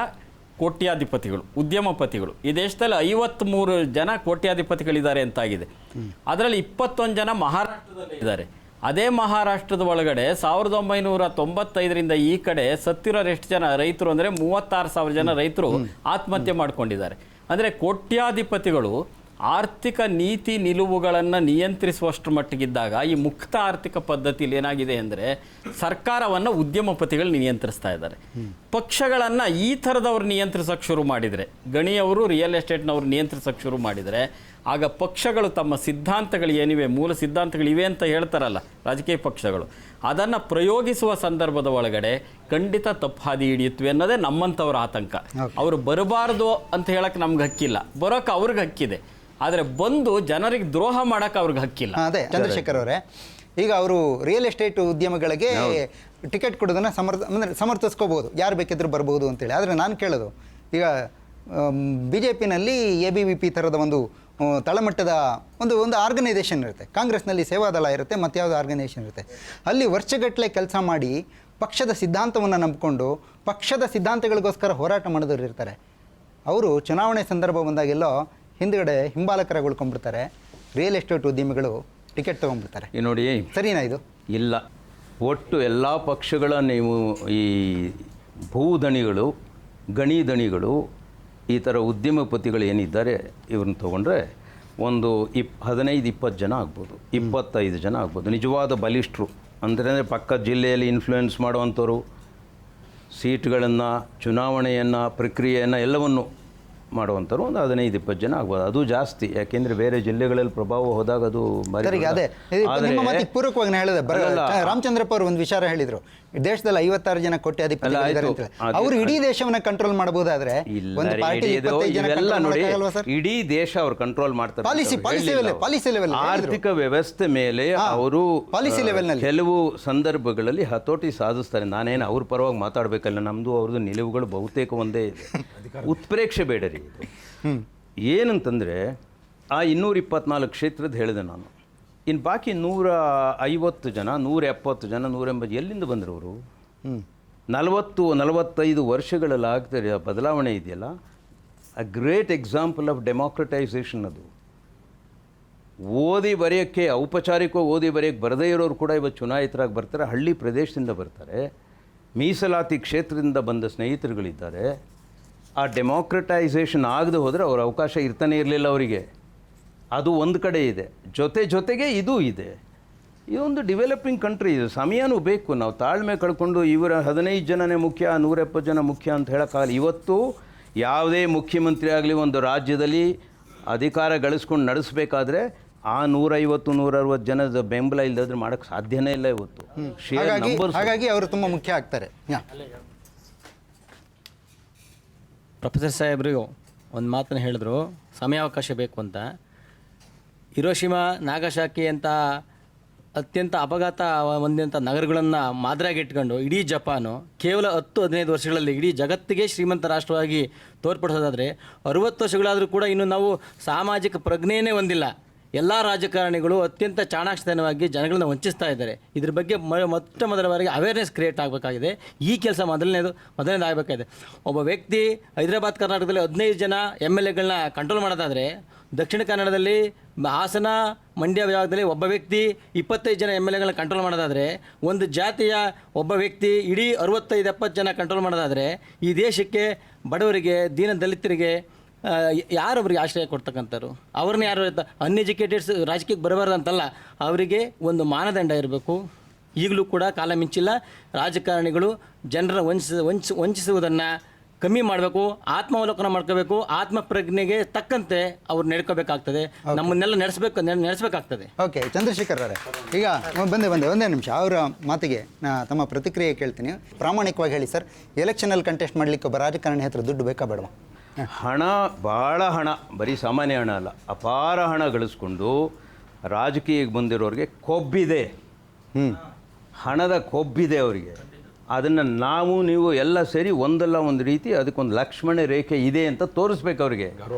ಕೋಟ್ಯಾಧಿಪತಿಗಳು, ಉದ್ಯಮಪತಿಗಳು. ಈ ದೇಶದಲ್ಲಿ 53 ಜನ ಕೋಟ್ಯಾಧಿಪತಿಗಳಿದ್ದಾರೆ ಅಂತಾಗಿದೆ. ಅದರಲ್ಲಿ 21 ಜನ ಮಹಾರಾಷ್ಟ್ರದಲ್ಲಿ ಇದ್ದಾರೆ. ಅದೇ ಮಹಾರಾಷ್ಟ್ರದ ಒಳಗಡೆ 1995ರಿಂದ ಈ ಕಡೆ ಸತ್ತಿರೋರು ಎಷ್ಟು ಜನ ರೈತರು ಅಂದರೆ 36,000 ಜನ ರೈತರು ಆತ್ಮಹತ್ಯೆ ಮಾಡಿಕೊಂಡಿದ್ದಾರೆ. ಅಂದರೆ ಕೋಟ್ಯಾಧಿಪತಿಗಳು ಆರ್ಥಿಕ ನೀತಿ ನಿಲುವುಗಳನ್ನು ನಿಯಂತ್ರಿಸುವಷ್ಟರ ಮಟ್ಟಿಗಿದ್ದಾಗ ಈ ಮುಕ್ತ ಆರ್ಥಿಕ ಪದ್ಧತಿಯಲ್ಲಿ ಏನಾಗಿದೆ ಅಂದರೆ ಸರ್ಕಾರವನ್ನು ಉದ್ಯಮಪತಿಗಳು ನಿಯಂತ್ರಿಸ್ತಾ ಇದ್ದಾರೆ. ಪಕ್ಷಗಳನ್ನು ಈ ಥರದವ್ರು ನಿಯಂತ್ರಿಸೋಕ್ಕೆ ಶುರು ಮಾಡಿದರೆ, ಗಣಿಯವರು ರಿಯಲ್ ಎಸ್ಟೇಟ್ನವರು ನಿಯಂತ್ರಿಸೋಕ್ಕೆ ಶುರು ಮಾಡಿದರೆ, ಆಗ ಪಕ್ಷಗಳು ತಮ್ಮ ಸಿದ್ಧಾಂತಗಳು ಏನಿವೆ, ಮೂಲ ಸಿದ್ಧಾಂತಗಳು ಇವೆ ಅಂತ ಹೇಳ್ತಾರಲ್ಲ ರಾಜಕೀಯ ಪಕ್ಷಗಳು, ಅದನ್ನು ಪ್ರಯೋಗಿಸುವ ಸಂದರ್ಭದ ಒಳಗಡೆ ಖಂಡಿತ ತಪ್ಪು ಹಾದಿ ಹಿಡಿಯುತ್ತವೆ ಅನ್ನೋದೇ ನಮ್ಮಂಥವ್ರ ಆತಂಕ. ಅವರು ಬರಬಾರ್ದು ಅಂತ ಹೇಳಕ್ಕೆ ನಮ್ಗೆ ಹಕ್ಕಿಲ್ಲ, ಬರೋಕ್ಕೆ ಅವ್ರಿಗೆ ಹಕ್ಕಿದೆ. ಆದರೆ ಬಂದು ಜನರಿಗೆ ದ್ರೋಹ ಮಾಡೋಕ್ಕೆ ಅವ್ರಿಗೆ ಹಕ್ಕಿಲ್ಲ. ಅದೇ ಚಂದ್ರಶೇಖರ್ ಅವರೇ, ಈಗ ಅವರು ರಿಯಲ್ ಎಸ್ಟೇಟ್ ಉದ್ಯಮಗಳಿಗೆ ಟಿಕೆಟ್ ಕೊಡೋದನ್ನು ಸಮರ್ಥಿಸ್ಕೋಬೋದು, ಯಾರು ಬೇಕಿದ್ರೂ ಬರ್ಬೋದು ಅಂತೇಳಿ. ಆದರೆ ನಾನು ಕೇಳೋದು, ಈಗ BJPನಲ್ಲಿ ABVP ಥರದ ಒಂದು ತಳಮಟ್ಟದ ಒಂದು ಆರ್ಗನೈಸೇಷನ್ ಇರುತ್ತೆ. ಕಾಂಗ್ರೆಸ್ನಲ್ಲಿ ಸೇವಾದಳ ಇರುತ್ತೆ, ಮತ್ತು ಯಾವುದೋ ಆರ್ಗನೈಸೇಷನ್ ಇರುತ್ತೆ. ಅಲ್ಲಿ ವರ್ಷಗಟ್ಟಲೆ ಕೆಲಸ ಮಾಡಿ ಪಕ್ಷದ ಸಿದ್ಧಾಂತವನ್ನು ನಂಬಿಕೊಂಡು ಪಕ್ಷದ ಸಿದ್ಧಾಂತಗಳಿಗೋಸ್ಕರ ಹೋರಾಟ ಮಾಡಿದವರು ಇರ್ತಾರೆ. ಅವರು ಚುನಾವಣೆ ಸಂದರ್ಭ ಬಂದಾಗೆಲ್ಲೋ ಹಿಂದ್ಗಡೆ ಹಿಂಬಾಲಕರಾಗಿ ರಿಯಲ್ ಎಸ್ಟೇಟ್ ಉದ್ಯಮಿಗಳು ಟಿಕೆಟ್ ತೊಗೊಂಡ್ಬಿಡ್ತಾರೆ. ನೋಡಿ, ಸರಿನಾ ಇದು? ಇಲ್ಲ, ಒಟ್ಟು ಎಲ್ಲ ಪಕ್ಷಗಳ ನೀವು ಈ ಭೂದಣಿಗಳು, ಗಣಿ ದಣಿಗಳು, ಈ ಥರ ಉದ್ಯಮಪತಿಗಳು ಏನಿದ್ದಾರೆ ಇವ್ರನ್ನ ತೊಗೊಂಡ್ರೆ ಒಂದು 15-20 ಜನ ಆಗ್ಬೋದು, 25 ಜನ ಆಗ್ಬೋದು, ನಿಜವಾದ ಬಲಿಷ್ಠರು ಅಂದರೆ ಪಕ್ಕದ ಜಿಲ್ಲೆಯಲ್ಲಿ ಇನ್ಫ್ಲೂಯೆನ್ಸ್ ಮಾಡುವಂಥವ್ರು, ಸೀಟ್ಗಳನ್ನು, ಚುನಾವಣೆಯನ್ನು, ಪ್ರಕ್ರಿಯೆಯನ್ನು ಎಲ್ಲವನ್ನು ಮಾಡುವಂಥವ್ರು ಒಂದು 15-20 ಜನ ಆಗ್ಬೋದು. ಅದು ಜಾಸ್ತಿ, ಯಾಕೆಂದರೆ ಬೇರೆ ಜಿಲ್ಲೆಗಳಲ್ಲಿ ಪ್ರಭಾವ ಹೋದಾಗ ಅದು ಸರಿಗೆ ಅದೇ ನಿಮ್ಮ ಮಾತಿಗೆ ಪೂರಕವಾಗಿ ನಾನು ಹೇಳಿದೆ. ರಾಮಚಂದ್ರಪ್ಪ ಅವರು ಒಂದು ವಿಚಾರ ಹೇಳಿದರು, ದೇಶದಲ್ಲಿ 56 ಜನ ಕೋಟ್ಯಾಧಿಪತಿಗಳಿದ್ದಾರೆ ಅಂತ. ಅವರು ಇಡೀ ದೇಶವನ್ನ ಕಂಟ್ರೋಲ್ ಮಾಡಬಹುದಾದ್ರೆ ಒಂದು ಪಾರ್ಟಿ 25 ಜನ ಕಂಟ್ರೋಲ್ ಮಾಡೋಕ್ಕಾಗಲ್ವಾ ಸರ್? ಇಡೀ ದೇಶ ಅವ್ರು ಕಂಟ್ರೋಲ್ ಮಾಡ್ತಾರೆ. ಪಾಲಿಸಿ ಲೆವೆಲ್ ಆರ್ಥಿಕ ವ್ಯವಸ್ಥೆ ಮೇಲೆ ಅವರು ಪಾಲಿಸಿ ಲೆವೆಲ್ನಲ್ಲಿ ಕೆಲವು ಸಂದರ್ಭಗಳಲ್ಲಿ ಹತೋಟಿ ಸಾಧಿಸ್ತಾರೆ. ನಾನೇನು ಅವ್ರ ಪರವಾಗಿ ಮಾತಾಡಬೇಕಲ್ಲ, ನಮ್ಮದು ಅವ್ರದ್ದು ನಿಲುವುಗಳು ಬಹುತೇಕ ಒಂದೇ ಇದೆ. ಉತ್ಪ್ರೇಕ್ಷೆ ಬೇಡ ರೀ ಇದು. ಏನಂತಂದರೆ ಆ 224 ಕ್ಷೇತ್ರದ ಹೇಳಿದೆ ನಾನು. ಇನ್ನು ಬಾಕಿ 150 ಜನ, 170 ಜನ, 180 ಎಲ್ಲಿಂದ ಬಂದರು ಅವರು? 40-45 ವರ್ಷಗಳಲ್ಲಿ ಆಗ್ತಾರೆ ಬದಲಾವಣೆ ಇದೆಯಲ್ಲ, a great example of democratisation ಅದು. ಓದಿ ಬರೆಯೋಕ್ಕೆ, ಔಪಚಾರಿಕವಾಗಿ ಓದಿ ಬರೆಯೋಕ್ಕೆ ಬರದೇ ಇರೋರು ಕೂಡ ಇವತ್ತು ಚುನಾಯಿತರಾಗಿ ಬರ್ತಾರೆ. ಹಳ್ಳಿ ಪ್ರದೇಶದಿಂದ ಬರ್ತಾರೆ, ಮೀಸಲಾತಿ ಕ್ಷೇತ್ರದಿಂದ ಬಂದ ಸ್ನೇಹಿತರುಗಳಿದ್ದಾರೆ. ಆ ಡೆಮಾಕ್ರಟೈಸೇಷನ್ ಆಗದೆ ಹೋದರೆ ಅವ್ರ ಅವಕಾಶ ಇರ್ತಾನೆ ಇರಲಿಲ್ಲ ಅವರಿಗೆ. ಅದು ಒಂದು ಕಡೆ ಇದೆ, ಜೊತೆಗೆ ಇದೂ ಇದೆ. ಇದೊಂದು ಡೆವಲಪಿಂಗ್ ಕಂಟ್ರಿ, ಇದು ಸಮಯನೂ ಬೇಕು. ನಾವು ತಾಳ್ಮೆ ಕಳ್ಕೊಂಡು ಇವರ 15 ಜನನೇ ಮುಖ್ಯ, 170 ಜನ ಮುಖ್ಯ ಅಂತ ಹೇಳೋಕ್ಕಾಗಲ್ಲ. ಇವತ್ತು ಯಾವುದೇ ಮುಖ್ಯಮಂತ್ರಿ ಆಗಲಿ ಒಂದು ರಾಜ್ಯದಲ್ಲಿ ಅಧಿಕಾರ ಗಳಿಸ್ಕೊಂಡು ನಡೆಸಬೇಕಾದ್ರೆ ಆ 150-160 ಜನದ ಬೆಂಬಲ ಇಲ್ಲದ್ರೆ ಮಾಡೋಕ್ಕೆ ಸಾಧ್ಯನೇ ಇಲ್ಲ ಇವತ್ತು. ಹಾಗಾಗಿ ಅವರು ತುಂಬ ಮುಖ್ಯ ಆಗ್ತಾರೆ. ಪ್ರೊಫೆಸರ್ ಸಾಹೇಬ್ರು ಒಂದು ಮಾತನ್ನು ಹೇಳಿದ್ರು, ಸಮಯಾವಕಾಶ ಬೇಕು ಅಂತ. ಹಿರೋಶಿಮಾ, ನಾಗಸಾಕಿ ಅಂತ ಅತ್ಯಂತ ಅಪಘಾತ ಹೊಂದಿದಂಥ ನಗರಗಳನ್ನು ಮಾದರಿಯಾಗಿ ಇಟ್ಕೊಂಡು ಇಡೀ ಜಪಾನು ಕೇವಲ 10-15 ವರ್ಷಗಳಲ್ಲಿ ಇಡೀ ಜಗತ್ತಿಗೆ ಶ್ರೀಮಂತ ರಾಷ್ಟ್ರವಾಗಿ ತೋರ್ಪಡಿಸೋದಾದರೆ 60 ವರ್ಷಗಳಾದರೂ ಕೂಡ ಇನ್ನು ನಾವು ಸಾಮಾಜಿಕ ಪ್ರಜ್ಞೆಯೇ ಹೊಂದಿಲ್ಲ. ಎಲ್ಲ ರಾಜಕಾರಣಿಗಳು ಅತ್ಯಂತ ಚಾಣಾಕ್ಷತನವಾಗಿ ಜನಗಳನ್ನ ವಂಚಿಸ್ತಾ ಇದ್ದಾರೆ. ಇದ್ರ ಬಗ್ಗೆ ಮೊದಲ ಬಾರಿಗೆ ಅವೇರ್ನೆಸ್ ಕ್ರಿಯೇಟ್ ಆಗಬೇಕಾಗಿದೆ. ಈ ಕೆಲಸ ಮೊದಲನೇದು ಆಗಬೇಕಾಗಿದೆ. ಒಬ್ಬ ವ್ಯಕ್ತಿ ಹೈದರಾಬಾದ್ ಕರ್ನಾಟಕದಲ್ಲಿ 15 ಜನ MLAಗಳನ್ನ ಕಂಟ್ರೋಲ್ ಮಾಡೋದಾದರೆ, ದಕ್ಷಿಣ ಕನ್ನಡದಲ್ಲಿ ಹಾಸನ, ಮಂಡ್ಯ ವಿಭಾಗದಲ್ಲಿ ಒಬ್ಬ ವ್ಯಕ್ತಿ 25 ಜನ MLAಗಳನ್ನ ಕಂಟ್ರೋಲ್ ಮಾಡೋದಾದರೆ, ಒಂದು ಜಾತಿಯ ಒಬ್ಬ ವ್ಯಕ್ತಿ ಇಡೀ 65-70 ಜನ ಕಂಟ್ರೋಲ್ ಮಾಡೋದಾದರೆ, ಈ ದೇಶಕ್ಕೆ ಬಡವರಿಗೆ, ದೀನ ದಲಿತರಿಗೆ ಯಾರು ಅವರಿಗೆ ಆಶ್ರಯ ಕೊಡ್ತಕ್ಕಂಥವ್ರು? ಅವ್ರನ್ನ ಯಾರು ಅನ್ಎಜುಕೇಟೆಡ್ಸ್ ರಾಜಕೀಯಕ್ಕೆ ಬರಬಾರ್ದು ಅಂತಲ್ಲ, ಅವರಿಗೆ ಒಂದು ಮಾನದಂಡ ಇರಬೇಕು. ಈಗಲೂ ಕೂಡ ಕಾಲ ಮಿಂಚಿಲ್ಲ. ರಾಜಕಾರಣಿಗಳು ಜನರ ವಂಚಿಸುವುದನ್ನು ಕಮ್ಮಿ ಮಾಡಬೇಕು, ಆತ್ಮಾವಲೋಕನ ಮಾಡ್ಕೋಬೇಕು, ಆತ್ಮ ಪ್ರಜ್ಞೆಗೆ ತಕ್ಕಂತೆ ಅವ್ರು ನಡ್ಕೋಬೇಕಾಗ್ತದೆ, ನಮ್ಮನ್ನೆಲ್ಲ ನಡೆಸಬೇಕಾಗ್ತದೆ. ಓಕೆ, ಚಂದ್ರಶೇಖರ್ ಅವರೇ, ಈಗ ಒಂದೇ ನಿಮಿಷ ಅವರ ಮಾತಿಗೆ ತಮ್ಮ ಪ್ರತಿಕ್ರಿಯೆ ಕೇಳ್ತೀನಿ. ಪ್ರಾಮಾಣಿಕವಾಗಿ ಹೇಳಿ ಸರ್, ಎಲೆಕ್ಷನಲ್ಲಿ ಕಂಟೆಸ್ಟ್ ಮಾಡಲಿಕ್ಕೆ ಒಬ್ಬ ರಾಜಕಾರಣಿ ಹತ್ರ ದುಡ್ಡು ಬೇಕಾ ಬೇಡವಾ? ಹಣ, ಭಾಳ ಹಣ, ಬರೀ ಸಾಮಾನ್ಯ ಹಣ ಅಲ್ಲ, ಅಪಾರ ಹಣ ಗಳಿಸ್ಕೊಂಡು ರಾಜಕೀಯಕ್ಕೆ ಬಂದಿರೋರಿಗೆ ಕೊಬ್ಬಿದೆ. ಹಣದ ಕೊಬ್ಬಿದೆ ಅವರಿಗೆ. ಅದನ್ನು ನಾವು ನೀವು ಎಲ್ಲ ಸೇರಿ ಒಂದಲ್ಲ ಒಂದು ರೀತಿ ಅದಕ್ಕೊಂದು ಲಕ್ಷ್ಮಣ ರೇಖೆ ಇದೆ ಅಂತ ತೋರಿಸ್ಬೇಕು ಅವರಿಗೆ.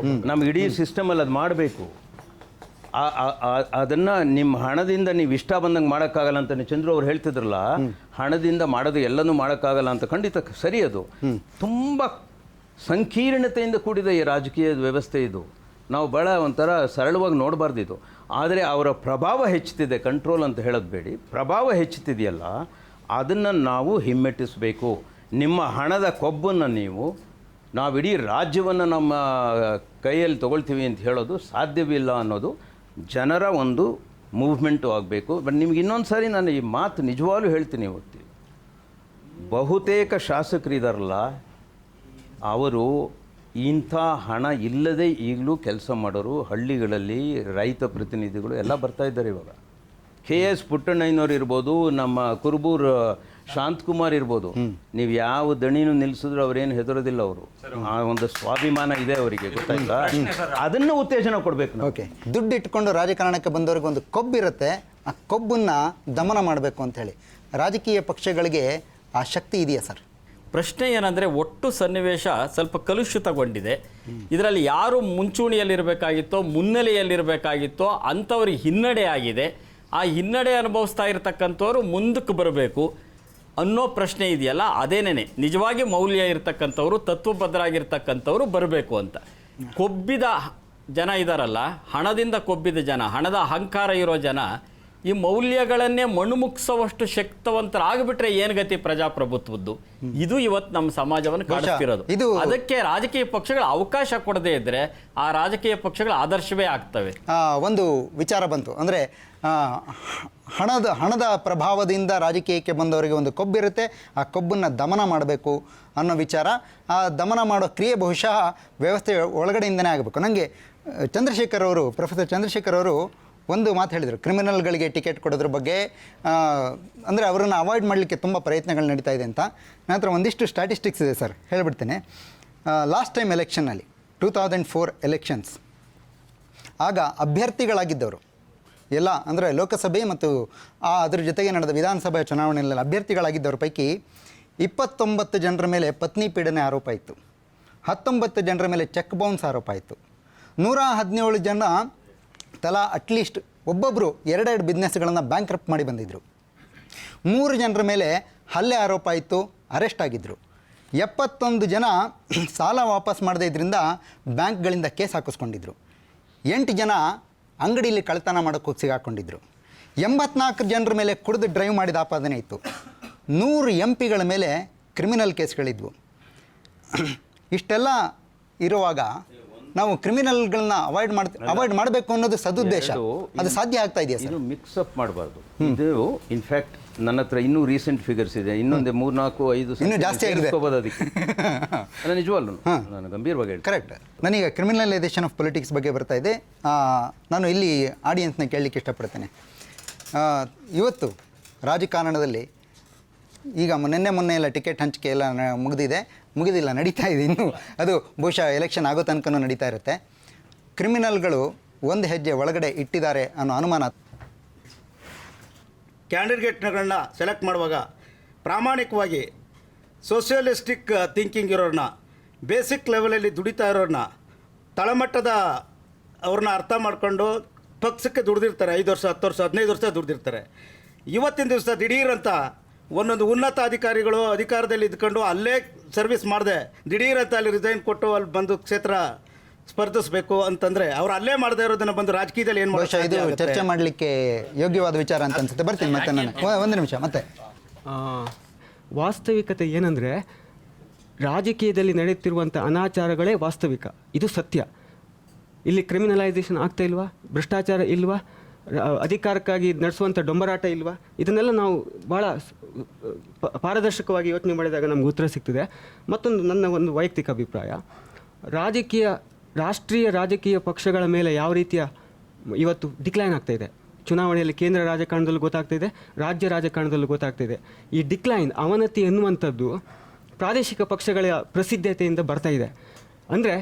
ನಮ್ಗೆ ಇಡೀ ಸಿಸ್ಟಮಲ್ಲಿ ಅದು ಮಾಡಬೇಕು. ಅದನ್ನು ನಿಮ್ಮ ಹಣದಿಂದ ನೀವು ಇಷ್ಟ ಬಂದಂಗೆ ಮಾಡೋಕ್ಕಾಗಲ್ಲ ಅಂತ ಚಂದ್ರು ಅವ್ರು ಹೇಳ್ತಿದ್ರಲ್ಲ, ಹಣದಿಂದ ಮಾಡೋದು ಎಲ್ಲನೂ ಮಾಡೋಕ್ಕಾಗಲ್ಲ ಅಂತ. ಖಂಡಿತ ಸರಿ, ಅದು ತುಂಬ ಸಂಕೀರ್ಣತೆಯಿಂದ ಕೂಡಿದ ಈ ರಾಜಕೀಯ ವ್ಯವಸ್ಥೆ ಇದು. ನಾವು ಭಾಳ ಒಂಥರ ಸರಳವಾಗಿ ನೋಡಬಾರ್ದು ಇದು. ಆದರೆ ಅವರ ಪ್ರಭಾವ ಹೆಚ್ಚುತ್ತಿದೆ, ಕಂಟ್ರೋಲ್ ಅಂತ ಹೇಳೋದು ಬೇಡಿ, ಪ್ರಭಾವ ಹೆಚ್ಚುತ್ತಿದೆಯಲ್ಲ, ಅದನ್ನು ನಾವು ಹಿಮ್ಮೆಟ್ಟಿಸಬೇಕು. ನಿಮ್ಮ ಹಣದ ಕೊಬ್ಬನ್ನು ನಾವಿಡೀ ರಾಜ್ಯವನ್ನು ನಮ್ಮ ಕೈಯಲ್ಲಿ ತೊಗೊಳ್ತೀವಿ ಅಂತ ಹೇಳೋದು ಸಾಧ್ಯವಿಲ್ಲ ಅನ್ನೋದು ಜನರ ಒಂದು ಮೂವ್ಮೆಂಟು ಆಗಬೇಕು. ಬಟ್ ನಿಮ್ಗೆ ಇನ್ನೊಂದು ಸಾರಿ ನಾನು ಈ ಮಾತು ನಿಜವಾಗ್ಲೂ ಹೇಳ್ತೀನಿ. ಇವತ್ತು ಬಹುತೇಕ ಶಾಸಕರಿದಾರಲ್ಲ, ಅವರು ಇಂಥ ಹಣ ಇಲ್ಲದೆ ಈಗಲೂ ಕೆಲಸ ಮಾಡೋರು ಹಳ್ಳಿಗಳಲ್ಲಿ, ರೈತ ಪ್ರತಿನಿಧಿಗಳು ಎಲ್ಲ ಬರ್ತಾ ಇದ್ದಾರೆ. ಇವಾಗ KS ಪುಟ್ಟಣ್ಣಯ್ಯನವ್ರು ಇರ್ಬೋದು, ನಮ್ಮ ಕುರುಬೂರ್ ಶಾಂತಕುಮಾರ್ ಇರ್ಬೋದು, ನೀವು ಯಾವ ದಣಿನೂ ನಿಲ್ಲಿಸಿದ್ರು ಅವ್ರೇನು ಹೆದರೋದಿಲ್ಲ. ಅವರು ಆ ಒಂದು ಸ್ವಾಭಿಮಾನ ಇದೆ ಅವರಿಗೆ, ಗೊತ್ತಾಯ್ತಾ? ಅದನ್ನು ಉತ್ತೇಜನ ಕೊಡಬೇಕು. ಓಕೆ, ದುಡ್ಡು ಇಟ್ಕೊಂಡು ರಾಜಕಾರಣಕ್ಕೆ ಬಂದವ್ರಿಗೆ ಒಂದು ಕೊಬ್ಬಿರುತ್ತೆ, ಆ ಕೊಬ್ಬನ್ನು ದಮನ ಮಾಡಬೇಕು ಅಂಥೇಳಿ ರಾಜಕೀಯ ಪಕ್ಷಗಳಿಗೆ ಆ ಶಕ್ತಿ ಇದೆಯಾ ಸರ್? ಪ್ರಶ್ನೆ ಏನಂದರೆ, ಒಟ್ಟು ಸನ್ನಿವೇಶ ಸ್ವಲ್ಪ ಕಲುಷಿತಗೊಂಡಿದೆ. ಇದರಲ್ಲಿ ಯಾರು ಮುಂಚೂಣಿಯಲ್ಲಿರಬೇಕಾಗಿತ್ತೋ, ಮುನ್ನೆಲೆಯಲ್ಲಿರಬೇಕಾಗಿತ್ತೋ ಅಂಥವ್ರಿಗೆ ಹಿನ್ನಡೆ ಆಗಿದೆ. ಆ ಹಿನ್ನಡೆ ಅನುಭವಿಸ್ತಾ ಇರತಕ್ಕಂಥವ್ರು ಮುಂದಕ್ಕೆ ಬರಬೇಕು ಅನ್ನೋ ಪ್ರಶ್ನೆ ಇದೆಯಲ್ಲ, ಅದೇನೇ ನಿಜವಾಗಿ ಮೌಲ್ಯ ಇರತಕ್ಕಂಥವ್ರು, ತತ್ವಬದ್ಧರಾಗಿರ್ತಕ್ಕಂಥವ್ರು ಬರಬೇಕು ಅಂತ. ಕೊಬ್ಬಿದ ಜನ ಇದ್ದಾರಲ್ಲ, ಹಣದಿಂದ ಕೊಬ್ಬಿದ ಜನ, ಹಣದ ಅಹಂಕಾರ ಇರೋ ಜನ ಈ ಮೌಲ್ಯಗಳನ್ನೇ ಮಣ್ಣುಮುಕ್ಸುವಷ್ಟು ಶಕ್ತವಂತರಾಗ್ಬಿಟ್ರೆ ಏನು ಗತಿ ಪ್ರಜಾಪ್ರಭುತ್ವದ್ದು? ಇದು ಇವತ್ತು ನಮ್ಮ ಸಮಾಜವನ್ನು ಕಾಡಿಸ್ತಿರೋದು. ಅದಕ್ಕೆ ರಾಜಕೀಯ ಪಕ್ಷಗಳು ಅವಕಾಶ ಕೊಡದೇ ಇದ್ರೆ ಆ ರಾಜಕೀಯ ಪಕ್ಷಗಳು ಆದರ್ಶವೇ ಆಗ್ತವೆ. ಒಂದು ವಿಚಾರ ಬಂತು ಅಂದರೆ ಹಣದ ಪ್ರಭಾವದಿಂದ ರಾಜಕೀಯಕ್ಕೆ ಬಂದವರಿಗೆ ಒಂದು ಕೊಬ್ಬಿರುತ್ತೆ, ಆ ಕೊಬ್ಬನ್ನು ದಮನ ಮಾಡಬೇಕು ಅನ್ನೋ ವಿಚಾರ. ಆ ದಮನ ಮಾಡೋ ಕ್ರಿಯೆ ಬಹುಶಃ ವ್ಯವಸ್ಥೆ ಒಳಗಡೆಯಿಂದನೇ ಆಗಬೇಕು. ನನಗೆ ಪ್ರೊಫೆಸರ್ ಚಂದ್ರಶೇಖರ್ ಅವರು ಒಂದು ಮಾತು ಹೇಳಿದರು, ಕ್ರಿಮಿನಲ್ಗಳಿಗೆ ಟಿಕೆಟ್ ಕೊಡೋದ್ರ ಬಗ್ಗೆ, ಅಂದರೆ ಅವರನ್ನು ಅವಾಯ್ಡ್ ಮಾಡಲಿಕ್ಕೆ ತುಂಬ ಪ್ರಯತ್ನಗಳು ನಡೀತಾ ಇದೆ ಅಂತ. ನಂತರ ಒಂದಿಷ್ಟು ಸ್ಟ್ಯಾಟಿಸ್ಟಿಕ್ಸ್ ಇದೆ ಸರ್, ಹೇಳಿಬಿಡ್ತೇನೆ. ಲಾಸ್ಟ್ ಟೈಮ್ ಎಲೆಕ್ಷನ್ನಲ್ಲಿ 2004 ಎಲೆಕ್ಷನ್ಸ್ ಆಗ ಅಭ್ಯರ್ಥಿಗಳಾಗಿದ್ದವರು ಎಲ್ಲ, ಅಂದರೆ ಲೋಕಸಭೆ ಮತ್ತು ಅದ್ರ ಜೊತೆಗೆ ನಡೆದ ವಿಧಾನಸಭೆ ಚುನಾವಣೆಯಲ್ಲಿ ಅಭ್ಯರ್ಥಿಗಳಾಗಿದ್ದವ್ರ ಪೈಕಿ 29 ಜನರ ಮೇಲೆ ಪತ್ನಿ ಪೀಡನೆ ಆರೋಪ ಇತ್ತು, 19 ಜನರ ಮೇಲೆ ಚೆಕ್ ಬೌನ್ಸ್ ಆರೋಪ ಇತ್ತು, 117 ಜನ ತಲಾ ಅಟ್ಲೀಸ್ಟ್ ಒಬ್ಬೊಬ್ಬರು 2 ಬಿಸ್ನೆಸ್ಗಳನ್ನು ಬ್ಯಾಂಕ್ರಪ್ಟ್ ಮಾಡಿ ಬಂದಿದ್ದರು, 3 ಜನರ ಮೇಲೆ ಹಲ್ಲೆ ಆರೋಪ ಇತ್ತು, ಅರೆಸ್ಟ್ ಆಗಿದ್ದರು, 71 ಜನ ಸಾಲ ವಾಪಸ್ ಮಾಡದೇ ಇದರಿಂದ ಬ್ಯಾಂಕ್ಗಳಿಂದ ಕೇಸ್ ಹಾಕಿಸ್ಕೊಂಡಿದ್ರು, 8 ಜನ ಅಂಗಡಿಯಲ್ಲಿ ಕಳ್ಳತನ ಮಾಡೋಕ್ಕೆ ಸಿಗಾಕೊಂಡಿದ್ರು, 84 ಜನರ ಮೇಲೆ ಕುಡಿದು ಡ್ರೈವ್ ಮಾಡಿದ ಆಪಾದನೆ ಇತ್ತು, 100 MP ಮೇಲೆ ಕ್ರಿಮಿನಲ್ ಕೇಸ್ಗಳಿದ್ವು. ಇಷ್ಟೆಲ್ಲ ಇರುವಾಗ ನಾವು ಕ್ರಿಮಿನಲ್ಗಳನ್ನ ಅವಾಯ್ಡ್ ಮಾಡಬೇಕು ಅನ್ನೋದು ಸದುದ್ದೇಶ. ಅದು ಸಾಧ್ಯ ಆಗ್ತಾ ಇದೆಯಾ ಸರ್? ಇದು ಮಿಕ್ಸಪ್ ಮಾಡಬಾರ್ದು. ಇದು ಇನ್ಫ್ಯಾಕ್ಟ್ ನನ್ನ ಹತ್ರ ಇನ್ನೂ ರೀಸೆಂಟ್ ಫಿಗರ್ಸ್ ಇದೆ, ಇನ್ನೊಂದು 3, 4, 5 ಇನ್ನೂ ಜಾಸ್ತಿ ಆಗಿದೆ ಅದಕ್ಕೆ. ಅಲ್ಲ, ನಿಜವಲ್ಲೂ ನಾನು ಗಂಭೀರವಾಗಿ ಹೇಳಿ. ಕರೆಕ್ಟ್. ನನಗೆ ಕ್ರಿಮಿನಲೈಸೇಷನ್ ಆಫ್ ಪೊಲಿಟಿಕ್ಸ್ ಬಗ್ಗೆ ಬರ್ತಾ ಇದೆ. ನಾನು ಇಲ್ಲಿ ಆಡಿಯನ್ಸ್ನ ಕೇಳಲಿಕ್ಕೆ ಇಷ್ಟಪಡ್ತೇನೆ. ಇವತ್ತು ರಾಜಕಾರಣದಲ್ಲಿ ಈಗ ಮೊನ್ನೆ ಎಲ್ಲ ಟಿಕೆಟ್ ಹಂಚಿಕೆ ಎಲ್ಲ ಮುಗಿದಿಲ್ಲ, ನಡೀತಾ ಇದೆ ಇನ್ನೂ. ಅದು ಬಹುಶಃ ಎಲೆಕ್ಷನ್ ಆಗೋ ತನಕ ನಡೀತಾ ಇರುತ್ತೆ. ಕ್ರಿಮಿನಲ್ಗಳು ಒಂದು ಹೆಜ್ಜೆ ಒಳಗಡೆ ಇಟ್ಟಿದ್ದಾರೆ ಅನ್ನೋ ಅನುಮಾನ. ಕ್ಯಾಂಡಿಡೇಟ್ಗಳನ್ನ ಸೆಲೆಕ್ಟ್ ಮಾಡುವಾಗ ಪ್ರಾಮಾಣಿಕವಾಗಿ ಸೋಷಿಯಲಿಸ್ಟಿಕ್ ಥಿಂಕಿಂಗ್ ಇರೋರನ್ನ, ಬೇಸಿಕ್ ಲೆವೆಲಲ್ಲಿ ದುಡಿತಾ ಇರೋರನ್ನ, ತಳಮಟ್ಟದ ಅವ್ರನ್ನ ಅರ್ಥ ಮಾಡಿಕೊಂಡು ಪಕ್ಷಕ್ಕೆ ದುಡಿದಿರ್ತಾರೆ. 5 ವರ್ಷ, 10 ವರ್ಷ, 15 ವರ್ಷ ದುಡಿದಿರ್ತಾರೆ. ಇವತ್ತಿನ ದಿವಸ ದಿಢೀರಂತ ಒಂದೊಂದು ಉನ್ನತ ಅಧಿಕಾರಿಗಳು ಅಧಿಕಾರದಲ್ಲಿ ಇದ್ಕೊಂಡು ಅಲ್ಲೇ ಸರ್ವಿಸ್ ಮಾಡದೆ ದಿಢೀರಂತ ಅಲ್ಲಿ ರಿಸೈನ್ ಕೊಟ್ಟು ಅಲ್ಲಿ ಬಂದು ಕ್ಷೇತ್ರ ಸ್ಪರ್ಧಿಸಬೇಕು ಅಂತಂದರೆ ಅವ್ರು ಅಲ್ಲೇ ಮಾಡದೇ ಇರೋದನ್ನು ಬಂದು ರಾಜಕೀಯದಲ್ಲಿ ಏನು ಬಹುಶಃ ಇದು ಚರ್ಚೆ ಮಾಡಲಿಕ್ಕೆ ಯೋಗ್ಯವಾದ ವಿಚಾರ ಅಂತ ಅನ್ಸುತ್ತೆ. ಬರ್ತೀನಿ ಮತ್ತೆ ನಾನು ಒಂದು ನಿಮಿಷ. ಮತ್ತೆ ವಾಸ್ತವಿಕತೆ ಏನಂದರೆ ರಾಜಕೀಯದಲ್ಲಿ ನಡೆಯುತ್ತಿರುವಂಥ ಅನಾಚಾರಗಳೇ ವಾಸ್ತವಿಕ, ಇದು ಸತ್ಯ. ಇಲ್ಲಿ ಕ್ರಿಮಿನಲೈಸೇಷನ್ ಆಗ್ತಾ ಇಲ್ವಾ? ಭ್ರಷ್ಟಾಚಾರ ಇಲ್ವಾ? ಅಧಿಕಾರಕ್ಕಾಗಿ ನಡೆಸುವಂಥ ಡೊಂಬರಾಟ ಇಲ್ವಾ? ಇದನ್ನೆಲ್ಲ ನಾವು ಭಾಳ ಪಾರದರ್ಶಕವಾಗಿ ಯೋಚನೆ ಮಾಡಿದಾಗ ನಮ್ಗೆ ಉತ್ತರ ಸಿಗ್ತದೆ. ಮತ್ತೊಂದು ನನ್ನ ಒಂದು ವೈಯಕ್ತಿಕ ಅಭಿಪ್ರಾಯ, ರಾಷ್ಟ್ರೀಯ ರಾಜಕೀಯ ಪಕ್ಷಗಳ ಮೇಲೆ ಯಾವ ರೀತಿಯ ಇವತ್ತು ಡಿಕ್ಲೈನ್ ಆಗ್ತಾ ಇದೆ. ಚುನಾವಣೆಯಲ್ಲಿ ಕೇಂದ್ರ ರಾಜಕಾರಣದಲ್ಲೂ ಗೊತ್ತಾಗ್ತಾ ಇದೆ, ರಾಜ್ಯ ರಾಜಕಾರಣದಲ್ಲೂ ಗೊತ್ತಾಗ್ತಾ ಇದೆ. ಈ ಡಿಕ್ಲೈನ್, ಅವನತಿ ಎನ್ನುವಂಥದ್ದು ಪ್ರಾದೇಶಿಕ ಪಕ್ಷಗಳ ಪ್ರಸಿದ್ಧತೆಯಿಂದ ಬರ್ತಾ ಇದೆ. ಅಂದರೆ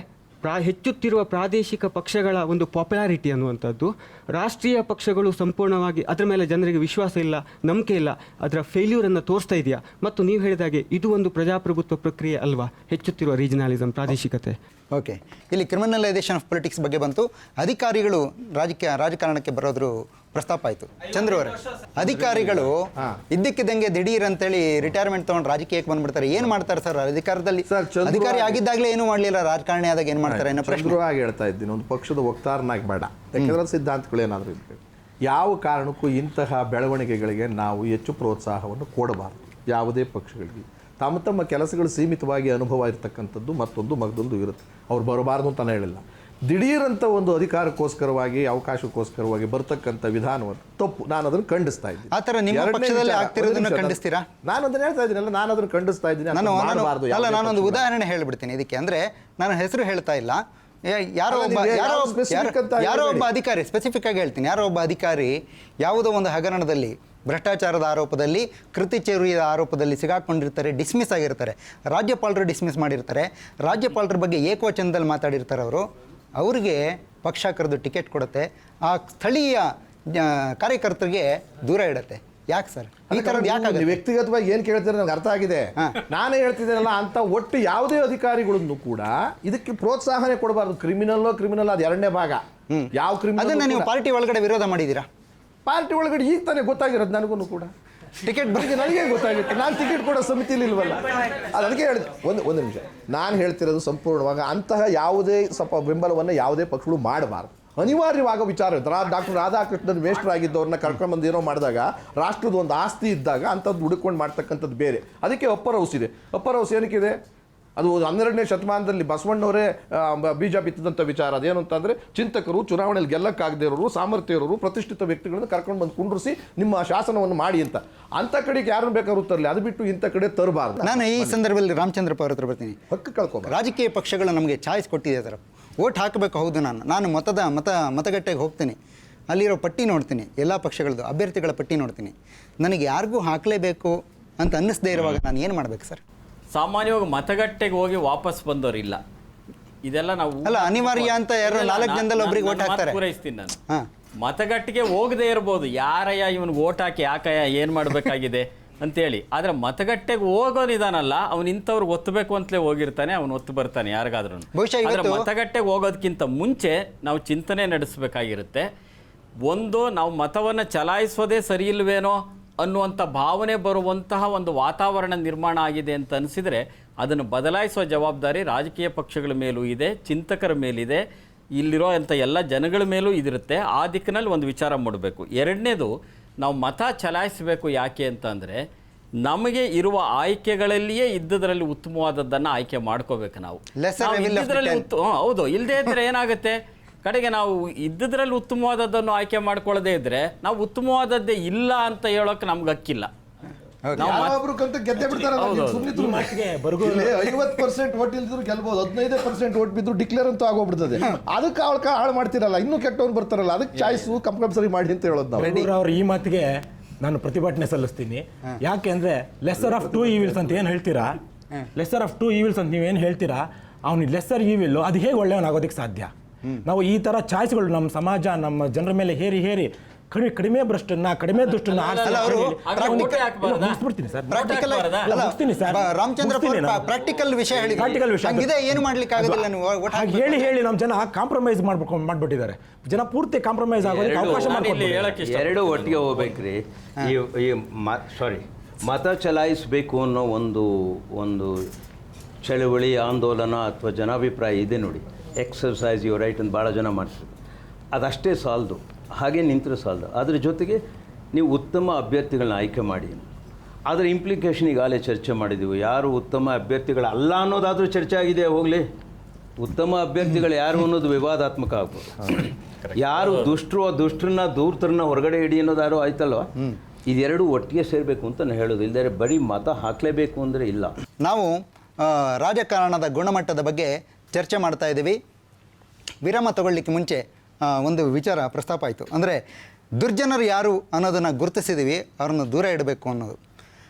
ಹೆಚ್ಚುತ್ತಿರುವ ಪ್ರಾದೇಶಿಕ ಪಕ್ಷಗಳ ಒಂದು ಪಾಪ್ಯುಲಾರಿಟಿ ಅನ್ನುವಂಥದ್ದು ರಾಷ್ಟ್ರೀಯ ಪಕ್ಷಗಳು ಸಂಪೂರ್ಣವಾಗಿ ಅದರ ಮೇಲೆ ಜನರಿಗೆ ವಿಶ್ವಾಸ ಇಲ್ಲ, ನಂಬಿಕೆ ಇಲ್ಲ, ಅದರ ಫೇಲ್ಯೂರನ್ನು ತೋರಿಸ್ತಾ ಇದೆಯಾ? ಮತ್ತು ನೀವು ಹೇಳಿದಾಗೆ ಇದು ಒಂದು ಪ್ರಜಾಪ್ರಭುತ್ವ ಪ್ರಕ್ರಿಯೆ ಅಲ್ವಾ, ಹೆಚ್ಚುತ್ತಿರುವ ರೀಜನಲಿಸಮ್, ಪ್ರಾದೇಶಿಕತೆ. ಓಕೆ, ಇಲ್ಲಿ ಕ್ರಿಮಿನಲೈಸೇಷನ್ ಆಫ್ ಪೊಲಿಟಿಕ್ಸ್ ಬಗ್ಗೆ ಬಂತು. ಅಧಿಕಾರಿಗಳು ರಾಜಕಾರಣಕ್ಕೆ ಬರೋದ್ರ ಪ್ರಸ್ತಾಪ ಆಯಿತು. ಚಂದ್ರು ಅವರೇ, ಅಧಿಕಾರಿಗಳು ಇದ್ದಕ್ಕಿದ್ದಂಗೆ ದಿಢೀರ್ ಅಂತೇಳಿ ರಿಟೈರ್ಮೆಂಟ್ ತೊಗೊಂಡು ರಾಜಕೀಯಕ್ಕೆ ಬಂದ್ಬಿಡ್ತಾರೆ. ಏನು ಮಾಡ್ತಾರೆ ಸರ್ ಅಧಿಕಾರದಲ್ಲಿ? ಅಧಿಕಾರಿ ಆಗಿದ್ದಾಗಲೇ ಏನು ಮಾಡಲಿಲ್ಲ, ರಾಜಕಾರಣಿ ಆದಾಗ ಏನು ಮಾಡ್ತಾರೆ ಅನ್ನೋ ಪ್ರಶ್ನೆ ಹೇಳ್ತಾ ಇದ್ದೀನಿ. ಒಂದು ಪಕ್ಷದ ವಕ್ತಾರನಾಗಿ ಬೇಡ, ಯಾಕೆಂದ್ರೆ ಸಿದ್ಧಾಂತಗಳು ಏನಾದರೂ ಇರಬೇಕು. ಯಾವ ಕಾರಣಕ್ಕೂ ಇಂತಹ ಬೆಳವಣಿಗೆಗಳಿಗೆ ನಾವು ಹೆಚ್ಚು ಪ್ರೋತ್ಸಾಹವನ್ನು ಕೊಡಬಾರ್ದು. ಯಾವುದೇ ಪಕ್ಷಗಳಿಗೆ ತಮ್ಮ ಕೆಲಸಗಳು ಸೀಮಿತವಾಗಿ ಅನುಭವ ಇರತಕ್ಕಂಥದ್ದು ಮತ್ತೊಂದು ಇರುತ್ತೆ. ಅವ್ರು ಬರಬಾರ್ದು ಅಂತ ಹೇಳಿಲ್ಲ. ದಿಢೀರಂತ ಒಂದು ಅಧಿಕಾರಕ್ಕೋಸ್ಕರವಾಗಿ, ಅವಕಾಶಕ್ಕೋಸ್ಕರವಾಗಿ ಬರ್ತಕ್ಕಂಥ ವಿಧಾನವನ್ನು ತಪ್ಪು. ನಾನು ಅದನ್ನು ಖಂಡಿಸ್ತಾ ಇದ್ದೀನಿ. ಆ ಥರ ನಿಮ್ಮ ಪಕ್ಷದಲ್ಲಿ ಆಗ್ತಿರೋದನ್ನ ಖಂಡಿಸ್ತೀರಾ? ನಾನು ಅದನ್ನು ಹೇಳ್ತಾ ಇದ್ದೀನಲ್ಲ, ನಾನು ಅದನ್ನು ಖಂಡಿಸ್ತಾ ಇದ್ದೀನಿ. ನಾನೊಂದು ಉದಾಹರಣೆ ಹೇಳಿಬಿಡ್ತೀನಿ ಇದಕ್ಕೆ. ಅಂದರೆ ನಾನು ಹೆಸರು ಹೇಳ್ತಾ ಇಲ್ಲ, ಯಾರೋ ಒಬ್ಬ ಅಧಿಕಾರಿ, ಸ್ಪೆಸಿಫಿಕ್ ಆಗಿ ಹೇಳ್ತೀನಿ, ಯಾರೋ ಒಬ್ಬ ಅಧಿಕಾರಿ ಯಾವುದೋ ಒಂದು ಹಗರಣದಲ್ಲಿ, ಭ್ರಷ್ಟಾಚಾರದ ಆರೋಪದಲ್ಲಿ, ಕೃತಿ ಚೌರ್ಯದ ಆರೋಪದಲ್ಲಿ ಸಿಗಾಕೊಂಡಿರ್ತಾರೆ, ಡಿಸ್ಮಿಸ್ ಆಗಿರ್ತಾರೆ. ರಾಜ್ಯಪಾಲರು ಡಿಸ್ಮಿಸ್ ಮಾಡಿರ್ತಾರೆ. ರಾಜ್ಯಪಾಲರ ಬಗ್ಗೆ ಏಕವಚನದಲ್ಲಿ ಮಾತಾಡಿರ್ತಾರೆ. ಅವ್ರಿಗೆ ಪಕ್ಷ ಕರೆದು ಟಿಕೆಟ್ ಕೊಡುತ್ತೆ, ಆ ಸ್ಥಳೀಯ ಕಾರ್ಯಕರ್ತರಿಗೆ ದೂರ ಇಡುತ್ತೆ. ಯಾಕೆ ಸರ್ ಈ ಥರದ್ದು? ಯಾಕೆ ವ್ಯಕ್ತಿಗತವಾಗಿ ಏನು ಕೇಳ್ತಾರೆ ನನಗೆ ಅರ್ಥ ಆಗಿದೆ. ನಾನೇ ಹೇಳ್ತಿದ್ದೇನಲ್ಲ, ಅಂತ ಒಟ್ಟು ಯಾವುದೇ ಅಧಿಕಾರಿಗಳನ್ನು ಕೂಡ ಇದಕ್ಕೆ ಪ್ರೋತ್ಸಾಹನೆ ಕೊಡಬಾರ್ದು. ಕ್ರಿಮಿನಲ್ ಅದು 2ನೇ ಭಾಗ. ಯಾವ ಕ್ರಿಮಿನಲ್ ಅದನ್ನು ನೀವು ಪಾರ್ಟಿ ಒಳಗಡೆ ವಿರೋಧ ಮಾಡಿದ್ದೀರಾ? ಪಾರ್ಟಿ ಒಳಗಡೆ ಈಗ ತಾನೇ ಗೊತ್ತಾಗಿರೋದು ನನಗೂ ಕೂಡ. ಟಿಕೆಟ್ ಬಗ್ಗೆ ನನಗೆ ಗೊತ್ತಾಗುತ್ತೆ. ನಾನು ಟಿಕೆಟ್ ಕೊಡೋ ಸಮಿತಿಲಿ ಇಲ್ವಲ್ಲ. ಅದಕ್ಕೆ ಹೇಳಿದೆ. ಒಂದು ನಿಮಿಷ, ನಾನು ಹೇಳ್ತಿರೋದು ಸಂಪೂರ್ಣವಾಗಿ ಅಂತಹ ಯಾವುದೇ ಸ್ವಲ್ಪ ಬೆಂಬಲವನ್ನು ಯಾವುದೇ ಪಕ್ಷಗಳು ಮಾಡಬಾರ್ದು. ಅನಿವಾರ್ಯವಾಗೋ ವಿಚಾರ. ಡಾಕ್ಟರ್ ರಾಧಾಕೃಷ್ಣನ್ ಮೇಷ್ಟ್ರಾಗಿದ್ದವ್ರನ್ನ ಕರ್ಕೊಂಡ್ಬಂದು ಏನೋ ಮಾಡಿದಾಗ ರಾಷ್ಟ್ರದ ಒಂದು ಆಸ್ತಿ ಇದ್ದಾಗ ಅಂಥದ್ದು ಹುಡುಕೊಂಡು ಮಾಡ್ತಕ್ಕಂಥದ್ದು ಬೇರೆ. ಅದಕ್ಕೆ ಅಪ್ಪರ್ ಹೌಸ್ ಇದೆ. ಅಪ್ಪರ್ ಹೌಸ್ ಏನಕ್ಕಿದೆ? ಅದು 12ನೇ ಶತಮಾನದಲ್ಲಿ ಬಸವಣ್ಣವರೇ ಬೀಜ ಬಿತ್ತಿದಂಥ ವಿಚಾರ. ಅದೇನು ಅಂತಂದರೆ ಚಿಂತಕರು, ಚುನಾವಣೆಯಲ್ಲಿ ಗೆಲ್ಲಕ್ಕಾಗದೇ ಇರೋರು, ಸಾಮರ್ಥ್ಯ ಇರೋರು, ಪ್ರತಿಷ್ಠಿತ ವ್ಯಕ್ತಿಗಳನ್ನು ಕರ್ಕೊಂಡು ಬಂದು ಕುಂಡ್ರಿಸಿ ನಿಮ್ಮ ಶಾಸನವನ್ನು ಮಾಡಿ ಅಂತ. ಅಂಥ ಕಡೆಗೆ ಯಾರನ್ನು ಬೇಕಾದ್ರೂ ತರಲಿ, ಅದು ಬಿಟ್ಟು ಇಂಥ ಕಡೆ ತರಬಾರ್ದು. ನಾನು ಈ ಸಂದರ್ಭದಲ್ಲಿ ರಾಮಚಂದ್ರಪ್ಪ ಅವ್ರ ಹತ್ರ ಬರ್ತೀನಿ. ಹಕ್ಕು ಕಳ್ಕೊ. ರಾಜಕೀಯ ಪಕ್ಷಗಳು ನಮಗೆ ಚಾಯ್ಸ್ ಕೊಟ್ಟಿದೆ ಸರ್. ಓಟ್ ಹಾಕಬೇಕು, ಹೌದು. ನಾನು ಮತಗಟ್ಟೆಗೆ ಹೋಗ್ತೀನಿ, ಅಲ್ಲಿರೋ ಪಟ್ಟಿ ನೋಡ್ತೀನಿ, ಎಲ್ಲ ಪಕ್ಷಗಳದ್ದು ಅಭ್ಯರ್ಥಿಗಳ ಪಟ್ಟಿ ನೋಡ್ತೀನಿ. ನನಗೆ ಯಾರಿಗೂ ಹಾಕಲೇಬೇಕು ಅಂತ ಅನ್ನಿಸದೇ ಇರುವಾಗ ನಾನು ಏನು ಮಾಡಬೇಕು ಸರ್? ಸಾಮಾನ್ಯವಾಗಿ ಮತಗಟ್ಟೆಗೆ ಹೋಗಿ ವಾಪಸ್ ಬಂದವರಿಲ್ಲ. ಇದೆಲ್ಲ ನಾವು ಅಲ್ಲ, ಅನಿವಾರ್ಯ ಅಂತ ಯಾರೋ 4 ಜನದಲ್ಲಿ ಒಬ್ರಿಗೆ ಓಟ್ ಹಾಕ್ತಾರೆ. ಪೂರೈಸ್ತೀನಿ ನಾನು. ಹಾಂ, ಮತಗಟ್ಟೆಗೆ ಹೋಗದೆ ಇರ್ಬೋದು, ಯಾರಯ್ಯ ಇವನ್ಗೆ ಓಟ್ ಹಾಕಿ ಯಾಕಯ್ಯ ಏನು ಮಾಡಬೇಕಾಗಿದೆ ಅಂತೇಳಿ. ಆದರೆ ಮತಗಟ್ಟೆಗೆ ಹೋಗೋನಿದಾನಲ್ಲ, ಅವ್ನು ಇಂಥವ್ರಿಗೆ ಒತ್ತಬೇಕು ಅಂತಲೇ ಹೋಗಿರ್ತಾನೆ, ಅವನು ಒತ್ತು ಬರ್ತಾನೆ ಯಾರಿಗಾದ್ರೂ. ಬಹುಶಃ ಇವತ್ತು ಮತಗಟ್ಟೆಗೆ ಹೋಗೋದಕ್ಕಿಂತ ಮುಂಚೆ ನಾವು ಚಿಂತನೆ ನಡೆಸಬೇಕಾಗಿರುತ್ತೆ. ಒಂದು, ನಾವು ಮತವನ್ನು ಚಲಾಯಿಸೋದೇ ಸರಿ ಇಲ್ವೇನೋ ಅನ್ನುವಂಥ ಭಾವನೆ ಬರುವಂತಹ ಒಂದು ವಾತಾವರಣ ನಿರ್ಮಾಣ ಆಗಿದೆ ಅಂತ ಅನಿಸಿದರೆ ಅದನ್ನು ಬದಲಾಯಿಸುವ ಜವಾಬ್ದಾರಿ ರಾಜಕೀಯ ಪಕ್ಷಗಳ ಮೇಲೂ ಇದೆ, ಚಿಂತಕರ ಮೇಲಿದೆ, ಇಲ್ಲಿರೋ ಅಂಥ ಎಲ್ಲ ಜನಗಳ ಮೇಲೂ ಇದಿರುತ್ತೆ. ಆ ದಿಕ್ಕಿನಲ್ಲಿ ಒಂದು ವಿಚಾರ ಮಾಡಬೇಕು. ಎರಡನೇದು, ನಾವು ಮತ ಚಲಾಯಿಸಬೇಕು ಯಾಕೆ ಅಂತಂದರೆ ನಮಗೆ ಇರುವ ಆಯ್ಕೆಗಳಲ್ಲಿಯೇ ಇದ್ದದರಲ್ಲಿ ಉತ್ತಮವಾದದ್ದನ್ನು ಆಯ್ಕೆ ಮಾಡ್ಕೋಬೇಕು. ನಾವು ಇದ್ದದ್ರಲ್ಲಿ ಹೌದು, ಇಲ್ಲದೇ ಇದ್ದರೆ ಏನಾಗುತ್ತೆ, ಕಡೆಗೆ ನಾವು ಇದ್ದದ್ರಲ್ಲಿ ಉತ್ತಮವಾದದ್ದನ್ನು ಆಯ್ಕೆ ಮಾಡ್ಕೊಳ್ಳದೇ ಇದ್ರೆ ನಾವು ಉತ್ತಮವಾದದ್ದೇ ಇಲ್ಲ ಅಂತ ಹೇಳೋಕೆ ನಮ್ಗೆ ಹಕ್ಕಿಲ್ಲ. 50% ಓಟ್ ಇಲ್ದ್ರು ಗೆಲ್ಬಹುದು, 15% ಓಟ್ ಬಿದ್ರು ಡಿಕ್ಲೇರ್ ಅಂತೂ ಆಗೋಗ್ಬಿಡ್ತದೆ. ಅದಕ್ಕೆ ಅವಳ ಹಾಳು ಮಾಡ್ತಿರಲ್ಲ, ಇನ್ನೂ ಕೆಟ್ಟವ್ರು ಬರ್ತಾರಲ್ಲ, ಅದಕ್ಕೆ ಚಾಯ್ಸು ಕಂಪಲ್ಸರಿ ಮಾಡಿ ಅಂತ ಹೇಳೋದು ನಾವು. ಅವ್ರ ಈ ಮಾತಿಗೆ ನಾನು ಪ್ರತಿಭಟನೆ ಸಲ್ಲಿಸ್ತೀನಿ. ಯಾಕೆ ಅಂದ್ರೆ ಲೆಸರ್ ಆಫ್ 2 ಈವಿಲ್ಸ್ ಅಂತ ಏನು ಹೇಳ್ತೀರಾ, ಲೆಸರ್ ಆಫ್ 2 ಈವಿಲ್ಸ್ ಅಂತ ನೀವೇನು ಹೇಳ್ತೀರಾ, ಅವ್ನಿಗೆ ಲೆಸರ್ ಈವಿಲ್ ಅದು ಹೇಗೆ ಒಳ್ಳೆಯವನಾಗೋದಕ್ಕೆ ಸಾಧ್ಯ? ನಾವು ಈ ಥರ ಚಾಯ್ಸ್ಗಳು ನಮ್ಮ ಸಮಾಜ, ನಮ್ಮ ಜನರ ಮೇಲೆ ಹೇರಿ ಕಡಿಮೆ ಭ್ರಷ್ಟನ್ನ, ಕಡಿಮೆ ದುಷ್ಟನ್ನ ಪ್ರಾಕ್ಟಿಕಲ್ ವಿಷಯ ಏನು ಮಾಡ್ಲಿಕ್ಕೆ ಆಗೋದಿಲ್ಲ. ಹೇಳಿ ನಮ್ಮ ಜನ ಕಾಂಪ್ರಮೈಸ್ ಮಾಡ್ಬಿಟ್ಟಿದ್ದಾರೆ. ಜನ ಪೂರ್ತಿ ಕಾಂಪ್ರಮೈಸ್ ಆಗೋದಕ್ಕೆ ಅವಕಾಶ ಮಾಡಿಕೊಡ್ತಾರೆ. ಎರಡು ಒಟ್ಟಿಗೆ ಹೋಗ್ಬೇಕ್ರಿ. ಸಾರಿ, ಮತ ಚಲಾಯಿಸಬೇಕು ಅನ್ನೋ ಒಂದು ಚಳವಳಿ, ಆಂದೋಲನ ಅಥವಾ ಜನಾಭಿಪ್ರಾಯ ಇದೆ ನೋಡಿ. ಎಕ್ಸರ್ಸೈಸ್ ಯುವರ್ ರೈಟ್ ಅಂತ ಭಾಳ ಜನ ಮಾಡ್ತಾರೆ. ಅದಷ್ಟೇ ಸಾಲದು, ಹಾಗೆ ನಿಂತರೆ ಸಾಲದು. ಅದ್ರ ಜೊತೆಗೆ ನೀವು ಉತ್ತಮ ಅಭ್ಯರ್ಥಿಗಳನ್ನ ಆಯ್ಕೆ ಮಾಡಿ. ಅದರ ಇಂಪ್ಲಿಕೇಶನ್ ಈಗಾಗಲೇ ಚರ್ಚೆ ಮಾಡಿದ್ದೀವಿ. ಯಾರು ಉತ್ತಮ ಅಭ್ಯರ್ಥಿಗಳಲ್ಲ ಅನ್ನೋದಾದರೂ ಚರ್ಚೆ ಆಗಿದೆ. ಹೋಗಲಿ, ಉತ್ತಮ ಅಭ್ಯರ್ಥಿಗಳು ಯಾರು ಅನ್ನೋದು ವಿವಾದಾತ್ಮಕ ಆಗ್ಬೋದು. ಯಾರು ದುಷ್ಟರನ್ನ ದೂರ್ತರನ್ನ ಹೊರಗಡೆ ಇಡಿ ಅನ್ನೋದಾರು ಆಯ್ತಲ್ವ. ಇದೆರಡು ಒಟ್ಟಿಗೆ ಸೇರಬೇಕು ಅಂತ ನಾನು ಹೇಳೋದು. ಇಲ್ಲದೇ ಬರೀ ಮತ ಹಾಕಲೇಬೇಕು ಅಂದರೆ ಇಲ್ಲ. ನಾವು ರಾಜಕಾರಣದ ಗುಣಮಟ್ಟದ ಬಗ್ಗೆ ಚರ್ಚೆ ಮಾಡ್ತಾ ಇದ್ದೀವಿ. ವಿರಾಮ ತಗೊಳ್ಳಿಕ್ಕೆ ಮುಂಚೆ ಒಂದು ವಿಚಾರ ಪ್ರಸ್ತಾಪ ಆಯಿತು. ಅಂದರೆ ದುರ್ಜನರು ಯಾರು ಅನ್ನೋದನ್ನು ಗುರುತಿಸಿದ್ದೀವಿ, ಅವರನ್ನು ದೂರ ಇಡಬೇಕು ಅನ್ನೋದು.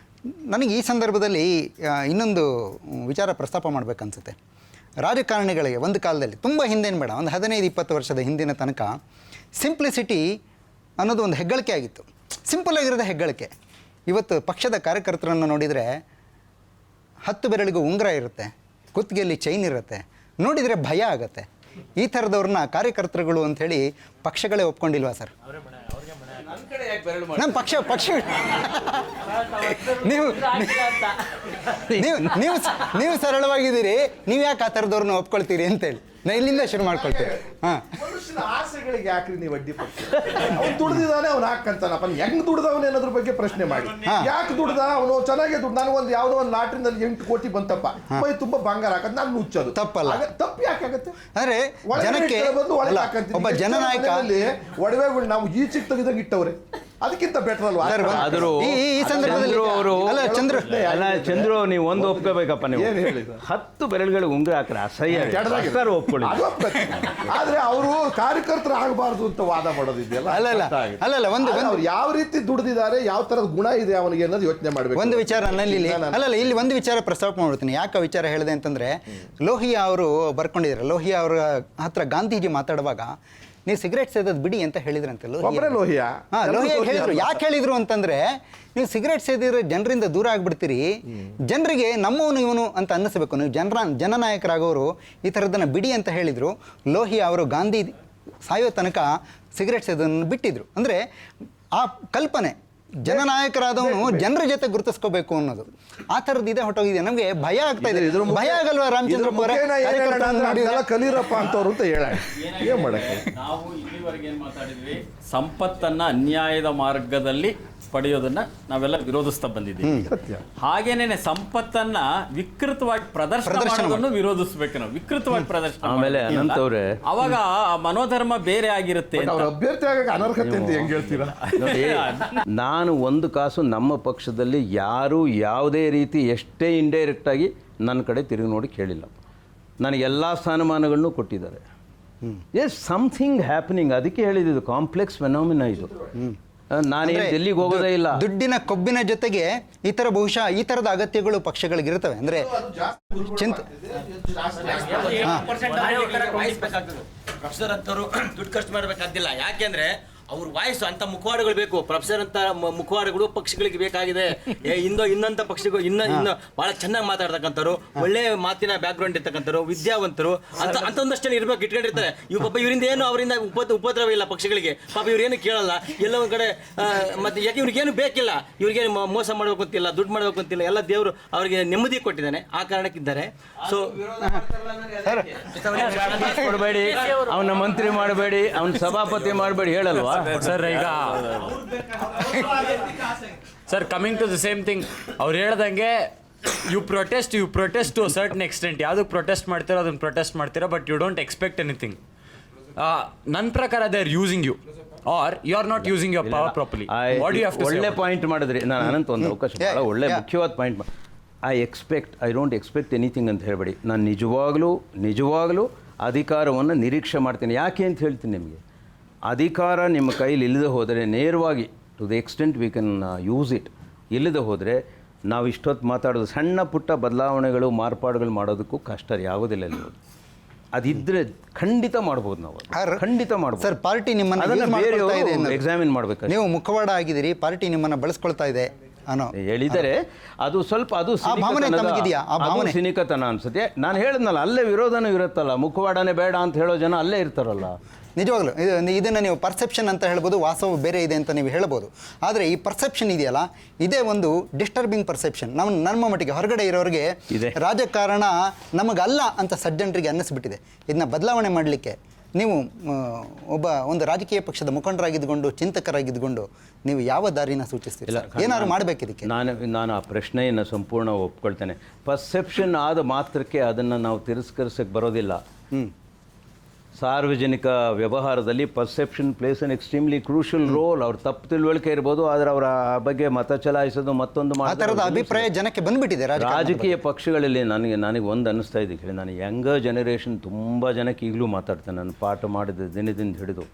ನನಗೆ ಈ ಸಂದರ್ಭದಲ್ಲಿ ಇನ್ನೊಂದು ವಿಚಾರ ಪ್ರಸ್ತಾಪ ಮಾಡಬೇಕನ್ಸುತ್ತೆ. ರಾಜಕಾರಣಿಗಳಿಗೆ ಒಂದು ಕಾಲದಲ್ಲಿ, ತುಂಬ ಹಿಂದೇನು ಬೇಡ, ಒಂದು 15-20 ವರ್ಷದ ಹಿಂದಿನ ತನಕ ಸಿಂಪ್ಲಿಸಿಟಿ ಅನ್ನೋದು ಒಂದು ಹೆಗ್ಗಳಿಕೆ ಆಗಿತ್ತು. ಸಿಂಪಲ್ ಆಗಿರೋದೇ ಹೆಗ್ಗಳಿಕೆ. ಇವತ್ತು ಪಕ್ಷದ ಕಾರ್ಯಕರ್ತರನ್ನು ನೋಡಿದರೆ 10 ಬೆರಳಿಗೂ ಉಂಗುರ ಇರುತ್ತೆ, ಕುತ್ತಿಗೆಯಲ್ಲಿ ಚೈನ್ ಇರುತ್ತೆ, ನೋಡಿದರೆ ಭಯ ಆಗುತ್ತೆ. ಈ ಥರದವ್ರನ್ನ ಕಾರ್ಯಕರ್ತರುಗಳು ಅಂಥೇಳಿ ಪಕ್ಷಗಳೇ ಒಪ್ಕೊಂಡಿಲ್ವಾ ಸರ್? ನಮ್ಮ ಪಕ್ಷ ನೀವು ಸರಳವಾಗಿದ್ದೀರಿ, ನೀವು ಯಾಕೆ ಆ ಥರದವ್ರನ್ನ ಒಪ್ಕೊಳ್ತೀರಿ ಅಂತೇಳಿ ನಾ ಇಲ್ಲಿಂದ ಶುರು ಮಾಡ್ಕೊಳ್ತೀನಿ. ಮನುಷ್ಯನ ಆಸೆಗಳಿಗೆ ಯಾಕ್ರಿ ನೀವು ಅಡ್ಡಿ ಅವ್ನು ದುಡ್ದಿದ್ದಾನೆ, ಅವ್ನು ಹಾಕಂತಾನಪ್ಪ. ಹೆಂಗ್ ದುಡ್ದವನು ಅನ್ನೋದ್ರ ಬಗ್ಗೆ ಪ್ರಶ್ನೆ ಮಾಡಿ. ಯಾಕೆ ದುಡ್ದ ಅವನು? ಚೆನ್ನಾಗೇ ದುಡ್ಡು. ನಾನು ಒಂದು ಯಾವುದೋ ಒಂದು ಲಾಟ್ರಿನಲ್ಲಿ 8 ಕೋಟಿ ಬಂತಪ್ಪ, ಮೈ ತುಂಬಾ ಬಂಗಾರ ಹಾಕದ್ ನಾನು ಮುಚ್ಚೋದು ತಪ್ಪಲ್ಲ. ತಪ್ಪು ಯಾಕಾಗತ್ತೆ? ಅಂದ್ರೆ ಜನಕ್ಕೆ ಒಬ್ಬ ಜನನಾಯಕ ಒಡವೆಗಳು ನಾವು ಈಚೆಗೆ ತೆಗೆದಾಗ ಇಟ್ಟವ್ರೆ, ಅದಕ್ಕಿಂತ ಬೆಟರ್ ಅಲ್ವಾ? ಈ ಸಂದರ್ಭದಲ್ಲಿ ಚಂದ್ರು, ನೀವು ಒಂದು ಒಪ್ಕೋಬೇಕಪ್ಪ. ನೀವು 10 ಬೆರಳುಗಳು ಉಂಗುರ ಹಾಕ್ರೆ ಅಸಹ್ಯ, ಆದ್ರೆ ಅವರು ಕಾರ್ಯಕರ್ತರು ಆಗಬಾರ್ದು ಅಂತ ವಾದ ಮಾಡೋದಿದೆಯಲ್ಲ. ಅಲ್ಲಲ್ಲ, ಒಂದು ಅವ್ರು ಯಾವ ರೀತಿ ದುಡ್ದಿದ್ದಾರೆ, ಯಾವ ತರದ ಗುಣ ಇದೆ ಅವನಿಗೆ ಅನ್ನೋದು ಯೋಚನೆ ಮಾಡಬೇಕು. ಒಂದು ವಿಚಾರ ಇಲ್ಲಿ ಒಂದು ವಿಚಾರ ಪ್ರಸ್ತಾಪ ಮಾಡ್ತೀನಿ. ಯಾಕೆ ವಿಚಾರ ಹೇಳಿದೆ ಅಂತಂದ್ರೆ, ಲೋಹಿಯಾ ಅವರು ಬರ್ಕೊಂಡಿದ್ದಾರೆ. ಲೋಹಿಯಾ ಅವರ ಹತ್ರ ಗಾಂಧೀಜಿ ಮಾತಾಡುವಾಗ ನೀವು ಸಿಗರೇಟ್ ಸೇದೋದು ಬಿಡಿ ಅಂತ ಹೇಳಿದ್ರಂತೆ ಲೋಹಿಯಾ. ಹೇಳಿದ್ರು. ಯಾಕೆ ಹೇಳಿದ್ರು ಅಂತಂದ್ರೆ, ನೀವು ಸಿಗರೇಟ್ ಸೇದಿದ್ರೆ ಜನರಿಂದ ದೂರ ಆಗ್ಬಿಡ್ತೀರಿ, ಜನರಿಗೆ ನಮ್ಮವನು ಇವನು ಅಂತ ಅನ್ನಿಸ್ಬೇಕು, ನೀವು ಜನನಾಯಕರಾಗೋರು ಈ ಥರದನ್ನ ಬಿಡಿ ಅಂತ ಹೇಳಿದ್ರು. ಲೋಹಿಯಾ ಅವರು ಗಾಂಧಿ ಸಾಯೋ ತನಕ ಸಿಗರೇಟ್ ಸೇದೋದನ್ನು ಬಿಟ್ಟಿದ್ರು. ಅಂದರೆ ಆ ಕಲ್ಪನೆ ಜನನಾಯಕರಾದವನು ಜನರ ಜೊತೆ ಗುರುತಿಸ್ಕೋಬೇಕು ಅನ್ನೋದು ಆ ಥರದ್ದು ಇದೆ ಹೊಟ್ಟೋಗಿದೆ. ನಮಗೆ ಭಯ ಆಗ್ತಾ ಇದೆ. ಭಯ ಆಗಲ್ವಾ ರಾಮಚಂದ್ರಪ್ಪ ಅವರೇ? ಅದನ್ನೆಲ್ಲ ಕಲೀರಪ್ಪ ಅಂತವ್ರು ಅಂತ ಹೇಳ ಏನ್ ಮಾಡಕ್ಕೆ. ನಾವು ಇಲ್ಲಿವರೆಗೆ ಏನು ಮಾತಾಡಿದ್ವಿ, ಸಂಪತ್ತನ್ನ ಅನ್ಯಾಯದ ಮಾರ್ಗದಲ್ಲಿ ಪಡೆಯೋದನ್ನ ನಾವೆಲ್ಲ ವಿರೋಧಿಸ್ತಾ ಬಂದಿದ್ದೀವಿ. ಹಾಗೇನೇನೆ ಸಂಪತ್ತನ್ನ ವಿಕೃತವಾಗಿ ಪ್ರದರ್ಶನ ಮಾಡೋದನ್ನು ವಿರೋಧಿಸ್ಬೇಕು ನಾವು. ವಿಕೃತವಾಗಿ ಪ್ರದರ್ಶನ ಆಮೇಲೆ ಅನಂತವ್ರೆ ಅವಾಗ ಆ ಮನೋಧರ್ಮ ಬೇರೆ ಆಗಿರುತ್ತೆ. ಅವ್ರ ಅಭ್ಯರ್ಥಿ ಆಗಕ್ಕೆ ಅನರ್ಹತೆ ಅಂತ ಹೆಂಗ್ ಹೇಳ್ತೀರಾ? ನೋಡಿ, ನಾನು ಒಂದು ಕಾಸು ನಮ್ಮ ಪಕ್ಷದಲ್ಲಿ ಯಾರು ಯಾವುದೇ ರೀತಿ ಎಷ್ಟೇ ಇಂಡೈರೆಕ್ಟ್ ಆಗಿ ನನ್ನ ಕಡೆ ತಿರುಗಿ ನೋಡಿ ಕೇಳಿಲ್ಲ. ನನಗೆ ಎಲ್ಲ ಸ್ಥಾನಮಾನಗಳನ್ನು ಕೊಟ್ಟಿದ್ದಾರೆ. Yes something happening. ಅದಕ್ಕೆ ಹೇಳಿದ್ದು ಕಾಂಪ್ಲೆಕ್ಸ್ ಫೆನಾಮಿನಾ ಇದು. ನಾನೇನು ಎಲ್ಲಿಗೆ ಹೋಗೋದೇ ಇಲ್ಲ. ದುಡ್ಡಿನ ಕೊಬ್ಬಿನ ಜೊತೆಗೆ ಬಹುಶಃ ಈ ಥರದ ಅಗತ್ಯಗಳು ಪಕ್ಷಗಳಿಗಿರ್ತವೆ. ಅಂದರೆ ಪ್ರೊಫೆಸರ್ ಅಂತವರು ದುಡ್ಡು ಖರ್ಚು ಮಾಡಬೇಕಾದಿಲ್ಲ. ಯಾಕೆಂದ್ರೆ ಅವ್ರ ವಾಯ್ಸು ಅಂತ ಮುಖವಾಡಗಳು ಬೇಕು. ಪ್ರೊಫೆಸರ್ ಅಂತ ಮುಖವಾಡಗಳು ಪಕ್ಷಗಳಿಗೆ ಬೇಕಾಗಿದೆ. ಇನ್ನಂತ ಪಕ್ಷಗಳು ಇನ್ನು ಬಹಳ ಚೆನ್ನಾಗಿ ಮಾತಾಡ್ತಕ್ಕಂಥವ್ರು, ಒಳ್ಳೆ ಮಾತಿನ ಬ್ಯಾಕ್ ಗ್ರೌಂಡ್ ಇರ್ತಕ್ಕಂಥವ್ರು, ವಿದ್ಯಾವಂತರು ಅಂತ ಒಂದಷ್ಟು ಇರ್ಬೇಕು, ಇಟ್ಕೊಂಡಿರ್ತಾರೆ. ಇವ್ ಪಾಪ ಇವರಿಂದ ಏನು ಅವರಿಂದ ಉಪದ್ರವ ಇಲ್ಲ ಪಕ್ಷಗಳಿಗೆ. ಪಾಪ ಇವ್ರೇನು ಕೇಳಲ್ಲ. ಎಲ್ಲ ಒಂದ್ ಕಡೆ ಮತ್ತೆ ಯಾಕೆ ಇವ್ರಿಗೇನು ಬೇಕಿಲ್ಲ, ಇವ್ರಿಗೇನು ಮೋಸ ಮಾಡ್ಬೇಕು ಅಂತಿಲ್ಲ, ದುಡ್ಡು ಮಾಡ್ಬೇಕು ಅಂತಿಲ್ಲ. ಎಲ್ಲ ದೇವರು ಅವರಿಗೆ ನೆಮ್ಮದಿ ಕೊಟ್ಟಿದ್ದಾನೆ, ಆ ಕಾರಣಕ್ಕಿದ್ದಾರೆ. ಸೊ ಕೊಡಬೇಡಿ, ಅವನ ಮಂತ್ರಿ ಮಾಡಬೇಡಿ, ಅವನ ಸಭಾಪತಿ ಮಾಡಬೇಡಿ ಹೇಳಲ್ವಾ ಸರ್? ಈಗ sir coming to the same thing, ಅವ್ರು ಹೇಳ್ದಂಗೆ you protest to a certain extent. ಯಾವುದಕ್ಕೆ ಪ್ರೊಟೆಸ್ಟ್ ಮಾಡ್ತೀರೋ ಅದನ್ನು ಪ್ರೊಟೆಸ್ಟ್ ಮಾಡ್ತೀರಾ, but you don't expect anything. ನನ್ನ ಪ್ರಕಾರ they are using you are you are not using your power properly. ಒಳ್ಳೆ point ಮಾಡಿದ್ರಿ. ನಾನು ಅನಂತ ಒಂದು ಅವಕಾಶ, ಭಾಳ ಒಳ್ಳೆ ಮುಖ್ಯವಾದ point. I don't expect anything ಅಂತ ಹೇಳಬೇಡಿ. ನಾನು ನಿಜವಾಗಲೂ ಅಧಿಕಾರವನ್ನು ನಿರೀಕ್ಷೆ ಮಾಡ್ತೀನಿ. ಯಾಕೆ ಅಂತ ಹೇಳ್ತೀನಿ ನಿಮಗೆ. ಅಧಿಕಾರ ನಿಮ್ಮ ಕೈಲಿ ಇಲ್ಲದೆ ಹೋದರೆ, ನೇರವಾಗಿ to the extent we can use it, ಇಲ್ಲದೆ ಹೋದರೆ ನಾವು ಇಷ್ಟೊತ್ತು ಮಾತಾಡೋದು ಸಣ್ಣ ಪುಟ್ಟ ಬದಲಾವಣೆಗಳು ಮಾರ್ಪಾಡುಗಳು ಮಾಡೋದಕ್ಕೂ ಕಷ್ಟ ಆಗೋದಿಲ್ಲ. ಇಲ್ಲಿ ಅದಿದ್ದರೆ ಖಂಡಿತ ಮಾಡ್ಬೋದು ನಾವು, ಖಂಡಿತ ಮಾಡ್ಬೋದು. ಸರ್, ಪಾರ್ಟಿ ನಿಮ್ಮನ್ನು ಎಕ್ಸಾಮಿನ್ ಮಾಡಬೇಕು. ನೀವು ಮುಖವಾಡ ಆಗಿದ್ದೀರಿ, ಪಾರ್ಟಿ ನಿಮ್ಮನ್ನು ಬಳಸ್ಕೊಳ್ತಾ ಇದೆ ಅನ್ನೋ ಹೇಳಿದರೆ ಅದು ಸ್ವಲ್ಪ ಅದು ಸಿನಿಕತನ ಅನ್ಸುತ್ತೆ. ನಾನು ಹೇಳಿದ್ನಲ್ಲ, ಅಲ್ಲೇ ವಿರೋಧನೂ ಇರುತ್ತಲ್ಲ. ಮುಖವಾಡನೇ ಬೇಡ ಅಂತ ಹೇಳೋ ಜನ ಅಲ್ಲೇ ಇರ್ತಾರಲ್ಲ. ನಿಜವಾಗ್ಲೂ ಇದನ್ನು ನೀವು ಪರ್ಸೆಪ್ಷನ್ ಅಂತ ಹೇಳ್ಬೋದು, ವಾಸ್ತವ ಬೇರೆ ಇದೆ ಅಂತ ನೀವು ಹೇಳ್ಬೋದು. ಆದರೆ ಈ ಪರ್ಸೆಪ್ಷನ್ ಇದೆಯಲ್ಲ, ಇದೇ ಒಂದು ಡಿಸ್ಟರ್ಬಿಂಗ್ ಪರ್ಸೆಪ್ಷನ್. ನಮ್ಮ ಮಟ್ಟಿಗೆ ಹೊರಗಡೆ ಇರೋರಿಗೆ ರಾಜಕಾರಣ ನಮಗಲ್ಲ ಅಂತ ಸಜ್ಜನರಿಗೆ ಅನ್ನಿಸ್ಬಿಟ್ಟಿದೆ. ಇದನ್ನ ಬದಲಾವಣೆ ಮಾಡಲಿಕ್ಕೆ ನೀವು ಒಂದು ರಾಜಕೀಯ ಪಕ್ಷದ ಮುಖಂಡರಾಗಿದ್ದುಕೊಂಡು, ಚಿಂತಕರಾಗಿದ್ದುಕೊಂಡು ನೀವು ಯಾವ ದಾರಿನ ಸೂಚಿಸ್ತೀರಿ? ಏನಾದ್ರು ಮಾಡಬೇಕು ಇದಕ್ಕೆ? ನಾನು ಆ ಪ್ರಶ್ನೆಯನ್ನು ಸಂಪೂರ್ಣ ಒಪ್ಕೊಳ್ತೇನೆ. ಪರ್ಸೆಪ್ಷನ್ ಆದ ಮಾತ್ರಕ್ಕೆ ಅದನ್ನು ನಾವು ತಿರಸ್ಕರಿಸಕ್ಕೆ ಬರೋದಿಲ್ಲ. ಸಾರ್ವಜನಿಕ ವ್ಯವಹಾರದಲ್ಲಿ perception plays an extremely crucial role. ಅವ್ರ ತಪ್ಪು ತಿಳುವಳಿಕೆ ಇರ್ಬೋದು, ಆದರೆ ಅವರ ಬಗ್ಗೆ ಮತ ಚಲಾಯಿಸೋದು ಮತ್ತೊಂದು ಅಭಿಪ್ರಾಯ ಜನಕ್ಕೆ ಬಂದ್ಬಿಟ್ಟಿದೆ. ರಾಜಕೀಯ ಪಕ್ಷಗಳಲ್ಲಿ ನನಗೆ ಒಂದು ಅನ್ನಿಸ್ತಾ ಇದೆ ಕೇಳಿ, ನಾನು ಯಂಗರ್ ಜನರೇಷನ್ ತುಂಬ ಜನಕ್ಕೆ ಈಗಲೂ ಮಾತಾಡ್ತೇನೆ. ನಾನು ಪಾಠ ಮಾಡಿದ ದಿನದಿಂದ ಹಿಡಿದು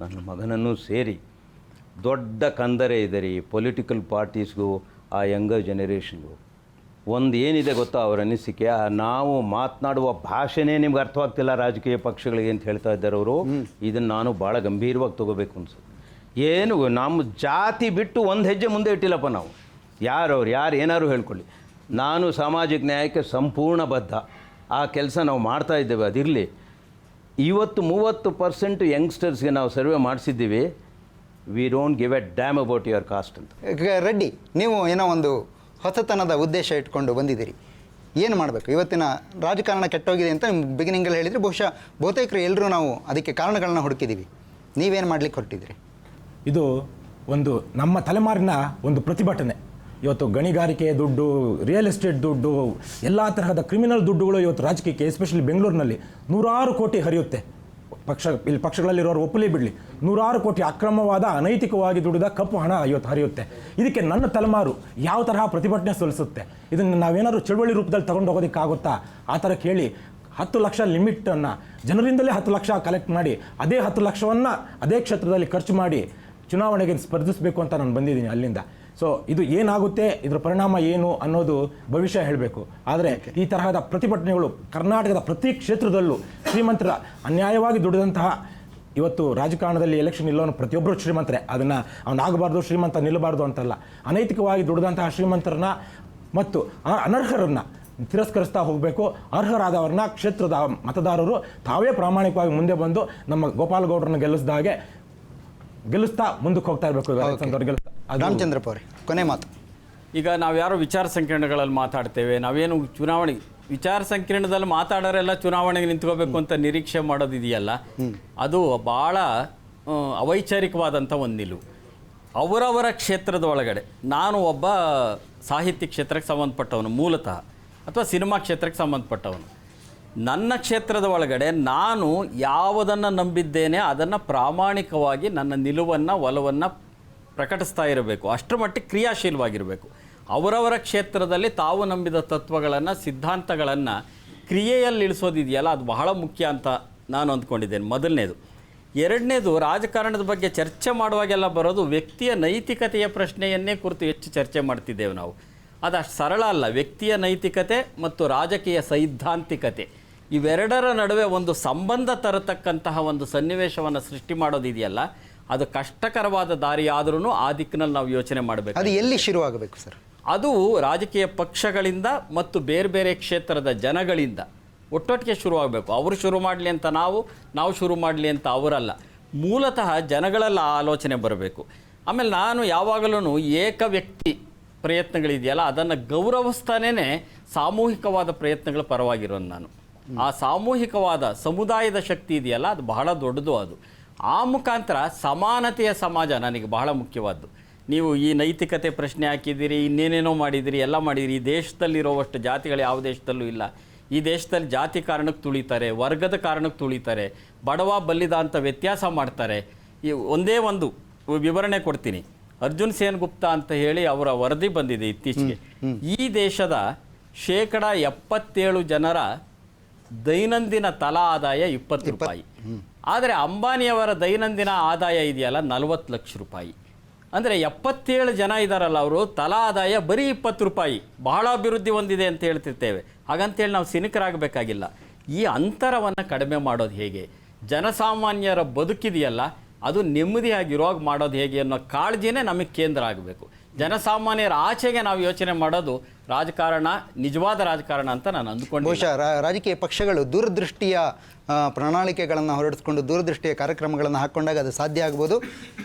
ನನ್ನ ಮಗನನ್ನು ಸೇರಿ ದೊಡ್ಡ ಕಂದರೆ ಇದೆ ರೀ ಪೊಲಿಟಿಕಲ್ ಪಾರ್ಟೀಸ್ಗೂ ಆ ಯಂಗರ್ ಜನರೇಷನ್ಗೂ. ಒಂದು ಏನಿದೆ ಗೊತ್ತಾ ಅವರ ಅನಿಸಿಕೆ, ನಾವು ಮಾತನಾಡುವ ಭಾಷೆನೇ ನಿಮ್ಗೆ ಅರ್ಥವಾಗ್ತಿಲ್ಲ ರಾಜಕೀಯ ಪಕ್ಷಗಳಿಗೆ ಅಂತ ಹೇಳ್ತಾ ಇದ್ದಾರೆ ಅವರು. ಇದನ್ನು ನಾನು ಭಾಳ ಗಂಭೀರವಾಗಿ ತೊಗೋಬೇಕು ಅನ್ಸುತ್ತೆ. ಏನು ನಮ್ಮ ಜಾತಿ ಬಿಟ್ಟು ಒಂದು ಹೆಜ್ಜೆ ಮುಂದೆ ಇಟ್ಟಿಲ್ಲಪ್ಪ ನಾವು. ಯಾರು ಏನಾದ್ರು ಹೇಳ್ಕೊಳ್ಳಿ, ನಾನು ಸಾಮಾಜಿಕ ನ್ಯಾಯಕ್ಕೆ ಸಂಪೂರ್ಣ ಬದ್ಧ. ಆ ಕೆಲಸ ನಾವು ಮಾಡ್ತಾ ಇದ್ದೇವೆ, ಅದಿರಲಿ. ಇವತ್ತು 30% ಯಂಗ್ಸ್ಟರ್ಸ್ಗೆ ನಾವು ಸರ್ವೆ ಮಾಡಿಸಿದ್ದೀವಿ. We don't give a damn about your caste ಅಂತ. ರೆಡ್ಡಿ, ನೀವು ಏನೋ ಒಂದು ಹೊಸತನದ ಉದ್ದೇಶ ಇಟ್ಕೊಂಡು ಬಂದಿದ್ದೀರಿ. ಏನು ಮಾಡಬೇಕು? ಇವತ್ತಿನ ರಾಜಕಾರಣ ಕೆಟ್ಟೋಗಿದೆ ಅಂತ ನಿಮ್ಮ ಬಿಗಿನಿಂಗಲ್ಲಿ ಹೇಳಿದರೆ ಬಹುತೇಕರು ಎಲ್ಲರೂ ನಾವು ಅದಕ್ಕೆ ಕಾರಣಗಳನ್ನ ಹುಡುಕಿದ್ದೀವಿ. ನೀವೇನು ಮಾಡಲಿಕ್ಕೆ ಹೊರಟಿದ್ದೀರಿ? ಇದು ಒಂದು ನಮ್ಮ ತಲೆಮಾರಿನ ಒಂದು ಪ್ರತಿಭಟನೆ. ಇವತ್ತು ಗಣಿಗಾರಿಕೆ ದುಡ್ಡು, ರಿಯಲ್ ಎಸ್ಟೇಟ್ ದುಡ್ಡು, ಎಲ್ಲ ತರಹದ ಕ್ರಿಮಿನಲ್ ದುಡ್ಡುಗಳು ಇವತ್ತು ರಾಜಕೀಯಕ್ಕೆ, ಎಸ್ಪೆಷಲಿ ಬೆಂಗಳೂರಿನಲ್ಲಿ 100 ಕೋಟಿ ಹರಿಯುತ್ತೆ. ಇಲ್ಲಿ ಪಕ್ಷಗಳಲ್ಲಿರೋರು ಒಪ್ಪಲಿ ಬಿಡಲಿ, 100 ಕೋಟಿ ಅಕ್ರಮವಾದ, ಅನೈತಿಕವಾಗಿ ದುಡಿದ ಕಪ್ಪು ಹಣ ಇವತ್ತು ಹರಿಯುತ್ತೆ. ಇದಕ್ಕೆ ನನ್ನ ತಲೆಮಾರು ಯಾವ ತರಹ ಪ್ರತಿಭಟನೆ ಸಲ್ಲಿಸುತ್ತೆ? ಇದನ್ನು ನಾವೇನಾದರೂ ಚಳವಳಿ ರೂಪದಲ್ಲಿ ತಗೊಂಡು ಹೋಗೋದಕ್ಕಾಗುತ್ತಾ? ಆ ಥರ ಕೇಳಿ 10 ಲಕ್ಷ ಲಿಮಿಟನ್ನು ಜನರಿಂದಲೇ 10 ಲಕ್ಷ ಕಲೆಕ್ಟ್ ಮಾಡಿ, ಅದೇ 10 ಲಕ್ಷವನ್ನು ಅದೇ ಕ್ಷೇತ್ರದಲ್ಲಿ ಖರ್ಚು ಮಾಡಿ ಚುನಾವಣೆಗೆ ಸ್ಪರ್ಧಿಸಬೇಕು ಅಂತ ನಾನು ಬಂದಿದ್ದೀನಿ ಅಲ್ಲಿಂದ. ಸೊ ಇದು ಏನಾಗುತ್ತೆ, ಇದರ ಪರಿಣಾಮ ಏನು ಅನ್ನೋದು ಭವಿಷ್ಯ ಹೇಳಬೇಕು. ಆದರೆ ಈ ತರಹದ ಪ್ರತಿಭಟನೆಗಳು ಕರ್ನಾಟಕದ ಪ್ರತಿ ಕ್ಷೇತ್ರದಲ್ಲೂ ಶ್ರೀಮಂತರ ಅನ್ಯಾಯವಾಗಿ ದುಡಿದಂತಹ, ಇವತ್ತು ರಾಜಕಾರಣದಲ್ಲಿ ಎಲೆಕ್ಷನ್ ಇಲ್ಲವನು ಪ್ರತಿಯೊಬ್ಬರು ಶ್ರೀಮಂತರೇ, ಅದನ್ನು ಅವನಾಗಬಾರ್ದು, ಶ್ರೀಮಂತ ನಿಲ್ಲಬಾರ್ದು ಅಂತಲ್ಲ. ಅನೈತಿಕವಾಗಿ ದುಡಿದಂತಹ ಶ್ರೀಮಂತರನ್ನ ಮತ್ತು ಅನರ್ಹರನ್ನು ತಿರಸ್ಕರಿಸ್ತಾ ಹೋಗಬೇಕು. ಅರ್ಹರಾದವ್ರನ್ನ ಕ್ಷೇತ್ರದ ಮತದಾರರು ತಾವೇ ಪ್ರಾಮಾಣಿಕವಾಗಿ ಮುಂದೆ ಬಂದು ನಮ್ಮ ಗೋಪಾಲಗೌಡರನ್ನ ಗೆಲ್ಲಿಸ್ತಾ ಮುಂದಕ್ಕೆ ಹೋಗ್ತಾ ಇರಬೇಕು. ಗೆಲ್ಲಿಸ್ತಾ ರಾಮಚಂದ್ರಪ್ಪ ಅವರೇ, ಕೊನೆ ಮಾತು. ಈಗ ನಾವು ಯಾರೋ ವಿಚಾರ ಸಂಕಿರಣಗಳಲ್ಲಿ ಮಾತಾಡ್ತೇವೆ, ನಾವೇನು ಚುನಾವಣೆ ವಿಚಾರ ಸಂಕಿರಣದಲ್ಲಿ ಮಾತಾಡೋರೆಲ್ಲ ಚುನಾವಣೆಗೆ ನಿಂತ್ಕೋಬೇಕು ಅಂತ ನಿರೀಕ್ಷೆ ಮಾಡೋದಿದೆಯಲ್ಲ, ಅದು ಭಾಳ ಅವೈಚಾರಿಕವಾದಂಥ ಒಂದು ನಿಲುವು. ಅವರವರ ಕ್ಷೇತ್ರದ ಒಳಗಡೆ, ನಾನು ಒಬ್ಬ ಸಾಹಿತ್ಯ ಕ್ಷೇತ್ರಕ್ಕೆ ಸಂಬಂಧಪಟ್ಟವನು ಮೂಲತಃ, ಅಥವಾ ಸಿನಿಮಾ ಕ್ಷೇತ್ರಕ್ಕೆ ಸಂಬಂಧಪಟ್ಟವನು. ನನ್ನ ಕ್ಷೇತ್ರದ ಒಳಗಡೆ ನಾನು ಯಾವುದನ್ನು ನಂಬಿದ್ದೇನೆ ಅದನ್ನು ಪ್ರಾಮಾಣಿಕವಾಗಿ ನನ್ನ ನಿಲುವನ್ನು ಒಲವನ್ನು ಪ್ರಕಟಿಸ್ತಾ ಇರಬೇಕು. ಅಷ್ಟರ ಮಟ್ಟಿಗೆ ಕ್ರಿಯಾಶೀಲವಾಗಿರಬೇಕು. ಅವರವರ ಕ್ಷೇತ್ರದಲ್ಲಿ ತಾವು ನಂಬಿದ ತತ್ವಗಳನ್ನು, ಸಿದ್ಧಾಂತಗಳನ್ನು ಕ್ರಿಯೆಯಲ್ಲಿ ಇಳಿಸೋದಿದೆಯಲ್ಲ, ಅದು ಬಹಳ ಮುಖ್ಯ ಅಂತ ನಾನು ಅಂದ್ಕೊಂಡಿದ್ದೇನೆ. ಮೊದಲನೇದು. ಎರಡನೇದು, ರಾಜಕಾರಣದ ಬಗ್ಗೆ ಚರ್ಚೆ ಮಾಡುವಾಗೆಲ್ಲ ಬರೋದು ವ್ಯಕ್ತಿಯ ನೈತಿಕತೆಯ ಪ್ರಶ್ನೆಯನ್ನೇ ಕುರಿತು ಹೆಚ್ಚು ಚರ್ಚೆ ಮಾಡ್ತಿದ್ದೇವೆ ನಾವು. ಅದು ಅಷ್ಟು ಸರಳ ಅಲ್ಲ. ವ್ಯಕ್ತಿಯ ನೈತಿಕತೆ ಮತ್ತು ರಾಜಕೀಯ ಸೈದ್ಧಾಂತಿಕತೆ ಇವೆರಡರ ನಡುವೆ ಒಂದು ಸಂಬಂಧ ತರತಕ್ಕಂತಹ ಒಂದು ಸನ್ನಿವೇಶವನ್ನು ಸೃಷ್ಟಿ ಮಾಡೋದಿದೆಯಲ್ಲ, ಅದು ಕಷ್ಟಕರವಾದ ದಾರಿ ಆದ್ರೂ ಆ ದಿಕ್ಕಿನಲ್ಲಿ ನಾವು ಯೋಚನೆ ಮಾಡಬೇಕು. ಅದು ಎಲ್ಲಿ ಶುರುವಾಗಬೇಕು ಸರ್? ಅದು ರಾಜಕೀಯ ಪಕ್ಷಗಳಿಂದ ಮತ್ತು ಬೇರೆ ಬೇರೆ ಕ್ಷೇತ್ರದ ಜನಗಳಿಂದ ಒಟ್ಟೊಟ್ಟಿಗೆ ಶುರುವಾಗಬೇಕು. ಅವರು ಶುರು ಮಾಡಲಿ ಅಂತ ನಾವು ಶುರು ಮಾಡಲಿ ಅಂತ ಅವರಲ್ಲ. ಮೂಲತಃ ಜನಗಳೆಲ್ಲ ಆಲೋಚನೆ ಬರಬೇಕು. ಆಮೇಲೆ ನಾನು ಯಾವಾಗಲೂ ಏಕ ವ್ಯಕ್ತಿ ಪ್ರಯತ್ನಗಳಿದೆಯಲ್ಲ ಅದನ್ನು ಗೌರವಿಸ್ತಾನೇ ಸಾಮೂಹಿಕವಾದ ಪ್ರಯತ್ನಗಳ ಪರವಾಗಿರೋನು ನಾನು. ಆ ಸಾಮೂಹಿಕವಾದ ಸಮುದಾಯದ ಶಕ್ತಿ ಇದೆಯಲ್ಲ, ಅದು ಬಹಳ ದೊಡ್ಡದು. ಅದು ಆ ಮುಖಾಂತರ ಸಮಾನತೆಯ ಸಮಾಜ ನನಗೆ ಬಹಳ ಮುಖ್ಯವಾದ್ದು. ನೀವು ಈ ನೈತಿಕತೆ ಪ್ರಶ್ನೆ ಹಾಕಿದ್ದೀರಿ, ಇನ್ನೇನೇನೋ ಮಾಡಿದಿರಿ, ಎಲ್ಲ ಮಾಡಿದಿರಿ. ಈ ದೇಶದಲ್ಲಿರೋವಷ್ಟು ಜಾತಿಗಳು ಯಾವ ದೇಶದಲ್ಲೂ ಇಲ್ಲ. ಈ ದೇಶದಲ್ಲಿ ಜಾತಿ ಕಾರಣಕ್ಕೆ ತುಳಿತಾರೆ, ವರ್ಗದ ಕಾರಣಕ್ಕೆ ತುಳಿತಾರೆ, ಬಡವ ಬಲ್ಲಿದ ಅಂತ ವ್ಯತ್ಯಾಸ ಮಾಡ್ತಾರೆ. ಈ ಒಂದೇ ಒಂದು ವಿವರಣೆ ಕೊಡ್ತೀನಿ. ಅರ್ಜುನ್ ಸೇನ್ಗುಪ್ತಾ ಅಂತ ಹೇಳಿ ಅವರ ವರದಿ ಬಂದಿದೆ ಇತ್ತೀಚೆಗೆ. ಈ ದೇಶದ 77% ಜನರ ದೈನಂದಿನ ತಲಾ ಆದಾಯ 20 ರೂಪಾಯಿ. ಆದರೆ ಅಂಬಾನಿಯವರ ದೈನಂದಿನ ಆದಾಯ ಇದೆಯಲ್ಲ 40 ಲಕ್ಷ ರೂಪಾಯಿ. ಅಂದರೆ 77 ಜನ ಇದ್ದಾರಲ್ಲ, ಅವರು ತಲಾ ಆದಾಯ ಬರೀ 20 ರೂಪಾಯಿ. ಬಹಳ ಅಭಿವೃದ್ಧಿ ಹೊಂದಿದೆ ಅಂತ ಹೇಳ್ತಿರ್ತೇವೆ. ಹಾಗಂತೇಳಿ ನಾವು ಸಿನಿಕರಾಗಬೇಕಾಗಿಲ್ಲ. ಈ ಅಂತರವನ್ನು ಕಡಿಮೆ ಮಾಡೋದು ಹೇಗೆ, ಜನಸಾಮಾನ್ಯರ ಬದುಕಿದೆಯಲ್ಲ ಅದು ನೆಮ್ಮದಿಯಾಗಿರುವಾಗ ಮಾಡೋದು ಹೇಗೆ ಅನ್ನೋ ಕಾಳಜಿನೇ ನಮಗೆ ಕೇಂದ್ರ ಆಗಬೇಕು. ಜನಸಾಮಾನ್ಯರ ಆಚೆಗೆ ನಾವು ಯೋಚನೆ ಮಾಡೋದು ರಾಜಕಾರಣ, ನಿಜವಾದ ರಾಜಕಾರಣ ಅಂತ ನಾನು ಅಂದ್ಕೊಂಡು. ಬಹುಶಃ ರಾಜಕೀಯ ಪಕ್ಷಗಳು ದೂರದೃಷ್ಟಿಯ ಪ್ರಣಾಳಿಕೆಗಳನ್ನು ಹೊರಡಿಸ್ಕೊಂಡು ದೂರದೃಷ್ಟಿಯ ಕಾರ್ಯಕ್ರಮಗಳನ್ನು ಹಾಕ್ಕೊಂಡಾಗ ಅದು ಸಾಧ್ಯ ಆಗ್ಬೋದು.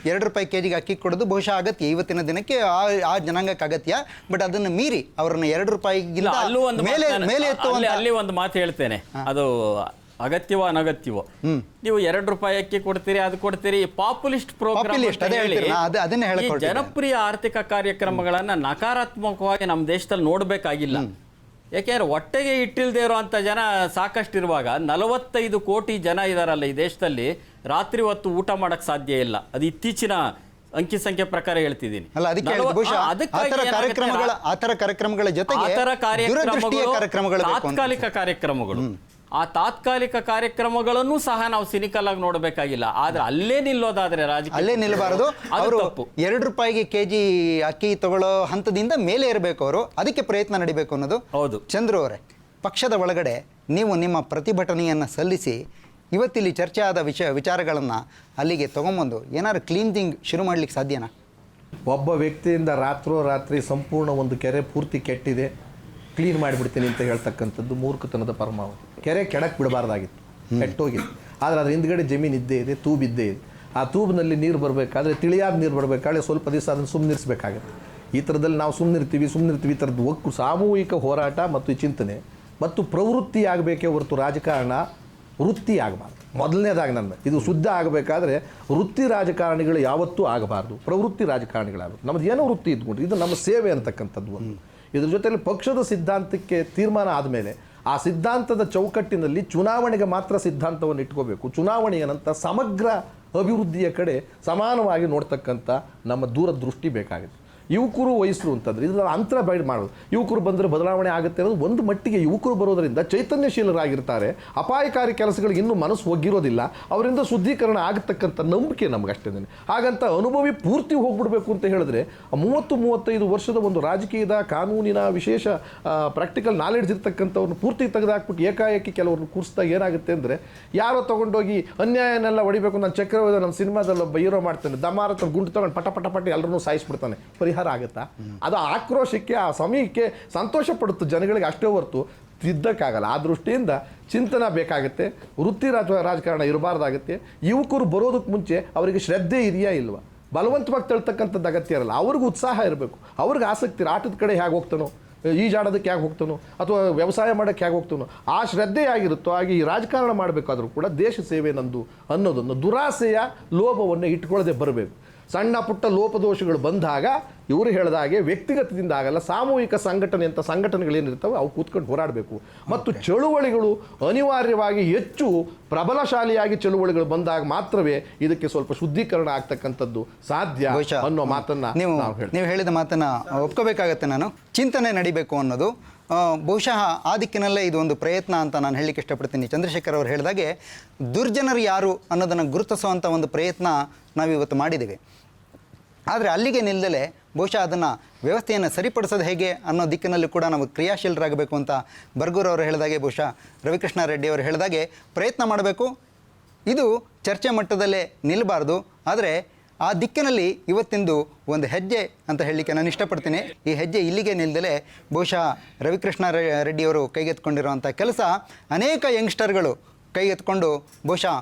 2 ರೂಪಾಯಿ ಕೆಜಿಗೆ ಅಕ್ಕಿ ಕೊಡೋದು ಬಹುಶಃ ಅಗತ್ಯ, ಇವತ್ತಿನ ದಿನಕ್ಕೆ ಆ ಜನಾಂಗಕ್ಕೆ ಅಗತ್ಯ. ಬಟ್ ಅದನ್ನು ಮೀರಿ ಅವರನ್ನು 2 ರೂಪಾಯಿಗಿಂತ ಮೇಲೆ ಎತ್ತುವಂತ ಅಲ್ಲಿ ಒಂದು ಮಾತು ಹೇಳ್ತೇನೆ, ಅದು ಅಗತ್ಯವೋ ಅನಗತ್ಯವೋ. ನೀವು 2 ರೂಪಾಯಿ ಅಕ್ಕಿ ಕೊಡ್ತೀರಿ, ಅದು ಕೊಡ್ತೀರಿ, ಪಾಪ್ಯುಲಿಸ್ಟ್ ಪ್ರೋಗ್ರಾಮ್ ಜನಪ್ರಿಯ ಆರ್ಥಿಕ ಕಾರ್ಯಕ್ರಮಗಳನ್ನು ನಕಾರಾತ್ಮಕವಾಗಿ ನಮ್ಮ ದೇಶದಲ್ಲಿ ನೋಡಬೇಕಾಗಿಲ್ಲ. ಯಾಕೆಂದ್ರೆ ಹೊಟ್ಟೆಗೆ ಇಟ್ಟಿಲ್ದೇ ಇರುವಂಥ ಜನ ಸಾಕಷ್ಟು ಇರುವಾಗ 45 ಕೋಟಿ ಜನ ಇದಾರಲ್ಲ ಈ ದೇಶದಲ್ಲಿ, ರಾತ್ರಿ ಹೊತ್ತು ಊಟ ಮಾಡಕ್ ಸಾಧ್ಯ ಇಲ್ಲ. ಅದು ಇತ್ತೀಚಿನ ಅಂಕಿ ಸಂಖ್ಯೆ ಪ್ರಕಾರ ಹೇಳ್ತಿದ್ದೀನಿ. ತಾತ್ಕಾಲಿಕ ಕಾರ್ಯಕ್ರಮಗಳು, ಆ ತಾತ್ಕಾಲಿಕ ಕಾರ್ಯಕ್ರಮಗಳನ್ನು ಸಹ ನಾವು ಸಿನಿಕಲ್ ಆಗಿ ನೋಡಬೇಕಾಗಿಲ್ಲ. ಆದ್ರೆ ಅಲ್ಲೇ ನಿಲ್ಲೋದಾದ್ರೆ ಅಲ್ಲೇ ನಿಲ್ಲಬಾರದು. ಅವರು 2 ರೂಪಾಯಿಗೆ ಕೆಜಿ ಅಕ್ಕಿ ತಗೊಳ್ಳೋ ಹಂತದಿಂದ ಮೇಲೆ ಇರಬೇಕು, ಅವರು ಅದಕ್ಕೆ ಪ್ರಯತ್ನ ನಡಿಬೇಕು ಅನ್ನೋದು. ಹೌದು. ಚಂದ್ರು ಅವರೇ, ಪಕ್ಷದ ಒಳಗಡೆ ನೀವು ನಿಮ್ಮ ಪ್ರತಿಭಟನೆಯನ್ನು ಸಲ್ಲಿಸಿ ಇವತ್ತಿಲ್ಲಿ ಚರ್ಚೆ ಆದ ವಿಚಾರಗಳನ್ನು ಅಲ್ಲಿಗೆ ತೊಗೊಂಬಂದು ಏನಾದ್ರು ಕ್ಲೀನ್ಸಿಂಗ್ ಶುರು ಮಾಡ್ಲಿಕ್ಕೆ ಸಾಧ್ಯನಾ? ಒಬ್ಬ ವ್ಯಕ್ತಿಯಿಂದ ರಾತ್ರಿ ಸಂಪೂರ್ಣ ಒಂದು ಕೆರೆ ಪೂರ್ತಿ ಕೆಟ್ಟಿದೆ, ಕ್ಲೀನ್ ಮಾಡಿಬಿಡ್ತೀನಿ ಅಂತ ಹೇಳ್ತಕ್ಕಂಥದ್ದು ಮೂರ್ಖತನದ ಪರಮಾವಧಿ. ಕೆರೆ ಕೆಡಕ್ಕೆ ಬಿಡಬಾರ್ದಾಗಿತ್ತು, ಕೆಟ್ಟೋಗಿತ್ತು. ಆದರೆ ಅದ್ರ ಹಿಂದ್ಗಡೆ ಜಮೀನು ಇದ್ದೇ ಇದೆ, ತೂಬ್ ಇದ್ದೇ ಇದೆ. ಆ ತೂಬ್ನಲ್ಲಿ ನೀರು ಬರಬೇಕಾದ್ರೆ, ತಿಳಿಯಾದ ನೀರು ಬರಬೇಕಾದ್ರೆ ಸ್ವಲ್ಪ ದಿವಸ ಅದನ್ನು ಸುಮ್ಮನಿರಿಸಬೇಕಾಗುತ್ತೆ. ಈ ಥರದಲ್ಲಿ ನಾವು ಸುಮ್ಮನಿರ್ತೀವಿ ಈ ಥರದ್ದು ಸಾಮೂಹಿಕ ಹೋರಾಟ ಮತ್ತು ಚಿಂತನೆ ಮತ್ತು ಪ್ರವೃತ್ತಿ ಆಗಬೇಕೇ ಹೊರತು ರಾಜಕಾರಣ ವೃತ್ತಿ ಆಗಬಾರ್ದು. ಮೊದಲನೇದಾಗಿ ಇದು ಶುದ್ಧ ಆಗಬೇಕಾದ್ರೆ ವೃತ್ತಿ ರಾಜಕಾರಣಿಗಳು ಯಾವತ್ತೂ ಆಗಬಾರ್ದು, ಪ್ರವೃತ್ತಿ ರಾಜಕಾರಣಿಗಳಾಗಬೇಕು. ನಮ್ಮದು ಏನೋ ವೃತ್ತಿ ಇದ್ಕೊಂಡು ಇದು ನಮ್ಮ ಸೇವೆ ಅಂತಕ್ಕಂಥದ್ದು ಒಂದು. ಇದ್ರ ಜೊತೆಯಲ್ಲಿ ಪಕ್ಷದ ಸಿದ್ಧಾಂತಕ್ಕೆ ತೀರ್ಮಾನ ಆದಮೇಲೆ ಆ ಸಿದ್ಧಾಂತದ ಚೌಕಟ್ಟಿನಲ್ಲಿ ಚುನಾವಣೆಗೆ ಮಾತ್ರ ಸಿದ್ಧಾಂತವನ್ನು ಇಟ್ಕೋಬೇಕು. ಚುನಾವಣೆಯ ನಂತರ ಸಮಗ್ರ ಅಭಿವೃದ್ಧಿಯ ಕಡೆ ಸಮಾನವಾಗಿ ನೋಡ್ತಕ್ಕಂಥ ನಮ್ಮ ದೂರದೃಷ್ಟಿ ಬೇಕಾಗುತ್ತೆ. ಯುವಕರು ವಯಸ್ಸರು ಅಂತಂದರೆ ಇದರಲ್ಲಿ ಅಂತರ ಬಯಲು ಮಾಡೋದು. ಯುವಕರು ಬಂದರೆ ಬದಲಾವಣೆ ಆಗುತ್ತೆ ಅನ್ನೋದು ಒಂದು ಮಟ್ಟಿಗೆ. ಯುವಕರು ಬರೋದರಿಂದ ಚೈತನ್ಯಶೀಲರಾಗಿರ್ತಾರೆ, ಅಪಾಯಕಾರಿ ಕೆಲಸಗಳಿಗೆ ಇನ್ನೂ ಮನಸ್ಸು ಒಗ್ಗಿರೋದಿಲ್ಲ, ಅವರಿಂದ ಶುದ್ಧೀಕರಣ ಆಗತಕ್ಕಂಥ ನಂಬಿಕೆ ನಮಗಷ್ಟೇ. ಹಾಗಂತ ಅನುಭವಿ ಪೂರ್ತಿ ಹೋಗ್ಬಿಡ್ಬೇಕು ಅಂತ ಹೇಳಿದ್ರೆ 30-35 ವರ್ಷದ ಒಂದು ರಾಜಕೀಯದ ಕಾನೂನಿನ ವಿಶೇಷ ಪ್ರಾಕ್ಟಿಕಲ್ ನಾಲೆಡ್ಜ್ ಇರ್ತಕ್ಕಂಥವ್ರನ್ನ ಪೂರ್ತಿ ತೆಗೆದುಹಾಕ್ಬಿಟ್ಟು ಏಕಾಏಕಿ ಕೆಲವ್ರನ್ನ ಕೂರಿಸಿದಾಗ ಏನಾಗುತ್ತೆ ಅಂದರೆ, ಯಾರೋ ತೊಗೊಂಡೋಗಿ ಅನ್ಯಾಯನೆಲ್ಲ ಹೊಡಿಬೇಕು, ನಾನು ಚಕ್ರವರ್ತಿ ನಮ್ಮ ಸಿನಿಮಾದಲ್ಲಿ ಒಬ್ಬ ಹೀರೋ ಮಾಡ್ತಾನೆ, ದಮಾರತ ಗುಂಡು ತಗೊಂಡು ಪಟ ಎಲ್ಲರನ್ನೂ ಸಾಯಿಸ್ಬಿಡ್ತಾನೆ, ಪರಿಹಾರ ಆಗುತ್ತಾ? ಅದು ಆಕ್ರೋಶಕ್ಕೆ, ಆ ಸಮಯಕ್ಕೆ ಸಂತೋಷ ಪಡುತ್ತೆ ಜನಗಳಿಗೆ, ಅಷ್ಟೇ ಹೊರತು ತಿದ್ದಕ್ಕಾಗಲ್ಲ. ಆ ದೃಷ್ಟಿಯಿಂದ ಚಿಂತನೆ ಬೇಕಾಗುತ್ತೆ. ವೃತ್ತಿ ರಾಜಕಾರಣ ಇರಬಾರ್ದಾಗುತ್ತೆ. ಯುವಕರು ಬರೋದಕ್ಕೆ ಮುಂಚೆ ಅವರಿಗೆ ಶ್ರದ್ಧೆ ಇದೆಯಾ ಇಲ್ವಾ? ಬಲವಂತವಾಗಿ ತಳ್ತಕ್ಕಂಥದ್ದು ಅಗತ್ಯ ಇರಲ್ಲ. ಅವ್ರಿಗೆ ಉತ್ಸಾಹ ಇರಬೇಕು, ಅವ್ರಿಗೆ ಆಸಕ್ತಿ ಆಟದ ಕಡೆ ಹೇಗೆ ಹೋಗ್ತಾನೋ, ಈಜಾಡೋದಕ್ಕೆ ಹೇಗೆ ಹೋಗ್ತಾನೋ, ಅಥವಾ ವ್ಯವಸಾಯ ಮಾಡೋಕ್ಕೆ ಹೇಗೆ ಹೋಗ್ತಾನೋ, ಆ ಶ್ರದ್ಧೆ ಆಗಿರುತ್ತೋ. ಹಾಗೆ ಈ ರಾಜಕಾರಣ ಮಾಡಬೇಕಾದ್ರೂ ಕೂಡ ದೇಶ ಸೇವೆ ನಂದು ಅನ್ನೋದನ್ನು ದುರಾಸೆಯ ಲೋಭವನ್ನು ಇಟ್ಕೊಳ್ಳದೆ ಬರಬೇಕು. ಸಣ್ಣ ಪುಟ್ಟ ಲೋಪದೋಷಗಳು ಬಂದಾಗ ಇವರು ಹೇಳಿದ ಹಾಗೆ ವ್ಯಕ್ತಿಗತದಿಂದ ಆಗಲ್ಲ, ಸಾಮೂಹಿಕ ಸಂಘಟನೆ ಅಂತ ಸಂಘಟನೆಗಳೇನಿರ್ತವೆ ಅವು ಕೂತ್ಕೊಂಡು ಹೋರಾಡಬೇಕು. ಮತ್ತು ಚಳುವಳಿಗಳು ಅನಿವಾರ್ಯವಾಗಿ ಹೆಚ್ಚು ಪ್ರಬಲಶಾಲಿಯಾಗಿ ಚಳುವಳಿಗಳು ಬಂದಾಗ ಮಾತ್ರವೇ ಇದಕ್ಕೆ ಸ್ವಲ್ಪ ಶುದ್ಧೀಕರಣ ಆಗ್ತಕ್ಕಂಥದ್ದು ಸಾಧ್ಯ ಅನ್ನೋ ಮಾತನ್ನು ನೀವು ಹೇಳಿದ ಮಾತನ್ನು ಒಪ್ಕೋಬೇಕಾಗತ್ತೆ. ನಾನು ಚಿಂತನೆ ನಡಿಬೇಕು ಅನ್ನೋದು ಬಹುಶಃ ಆ ದಿಕ್ಕಿನಲ್ಲೇ ಇದು ಒಂದು ಪ್ರಯತ್ನ ಅಂತ ನಾನು ಹೇಳಲಿಕ್ಕೆ ಇಷ್ಟಪಡ್ತೀನಿ. ಚಂದ್ರಶೇಖರ್ ಅವರು ಹೇಳಿದಾಗೆ ದುರ್ಜನರು ಯಾರು ಅನ್ನೋದನ್ನು ಗುರುತಿಸುವಂಥ ಒಂದು ಪ್ರಯತ್ನ ನಾವಿವತ್ತು ಮಾಡಿದ್ದೇವೆ. ಆದರೆ ಅಲ್ಲಿಗೆ ನಿಲ್ಲದಲೇ ಬಹುಶಃ ಅದನ್ನು ವ್ಯವಸ್ಥೆಯನ್ನು ಸರಿಪಡಿಸೋದು ಹೇಗೆ ಅನ್ನೋ ದಿಕ್ಕಿನಲ್ಲಿ ಕೂಡ ನಾವು ಕ್ರಿಯಾಶೀಲರಾಗಬೇಕು ಅಂತ ಬರ್ಗೂರ್ ಅವರು ಹೇಳಿದಾಗೆ, ಬಹುಶಃ ರವಿಕೃಷ್ಣ ರೆಡ್ಡಿ ಅವರು ಹೇಳಿದಾಗೆ ಪ್ರಯತ್ನ ಮಾಡಬೇಕು. ಇದು ಚರ್ಚೆ ಮಟ್ಟದಲ್ಲೇ ನಿಲ್ಲಬಾರ್ದು, ಆದರೆ ಆ ದಿಕ್ಕಿನಲ್ಲಿ ಇವತ್ತಿಂದು ಒಂದು ಹೆಜ್ಜೆ ಅಂತ ಹೇಳಲಿಕ್ಕೆ ನಾನು ಇಷ್ಟಪಡ್ತೀನಿ. ಈ ಹೆಜ್ಜೆ ಇಲ್ಲಿಗೆ ನಿಲ್ಲದಲೇ ಬಹುಶಃ ರವಿಕೃಷ್ಣ ರೆಡ್ಡಿಯವರು ಕೈಗೆತ್ಕೊಂಡಿರುವಂಥ ಕೆಲಸ ಅನೇಕ ಯಂಗ್ಸ್ಟರ್ಗಳು ಕೈಗೆತ್ಕೊಂಡು ಬಹುಶಃ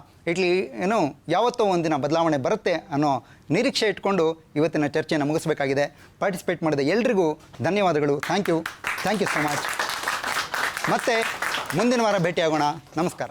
ಯಾವತ್ತೋ ಒಂದಿನ ಬದಲಾವಣೆ ಬರುತ್ತೆ ಅನ್ನೋ ನಿರೀಕ್ಷೆ ಇಟ್ಕೊಂಡು ಇವತ್ತಿನ ಚರ್ಚೆಯನ್ನು ಮುಗಿಸಬೇಕಾಗಿದೆ. ಪಾರ್ಟಿಸಿಪೇಟ್ ಮಾಡಿದ ಎಲ್ರಿಗೂ ಧನ್ಯವಾದಗಳು. Thank you so much. ಮತ್ತೆ ಮುಂದಿನ ವಾರ ಭೇಟಿಯಾಗೋಣ. ನಮಸ್ಕಾರ.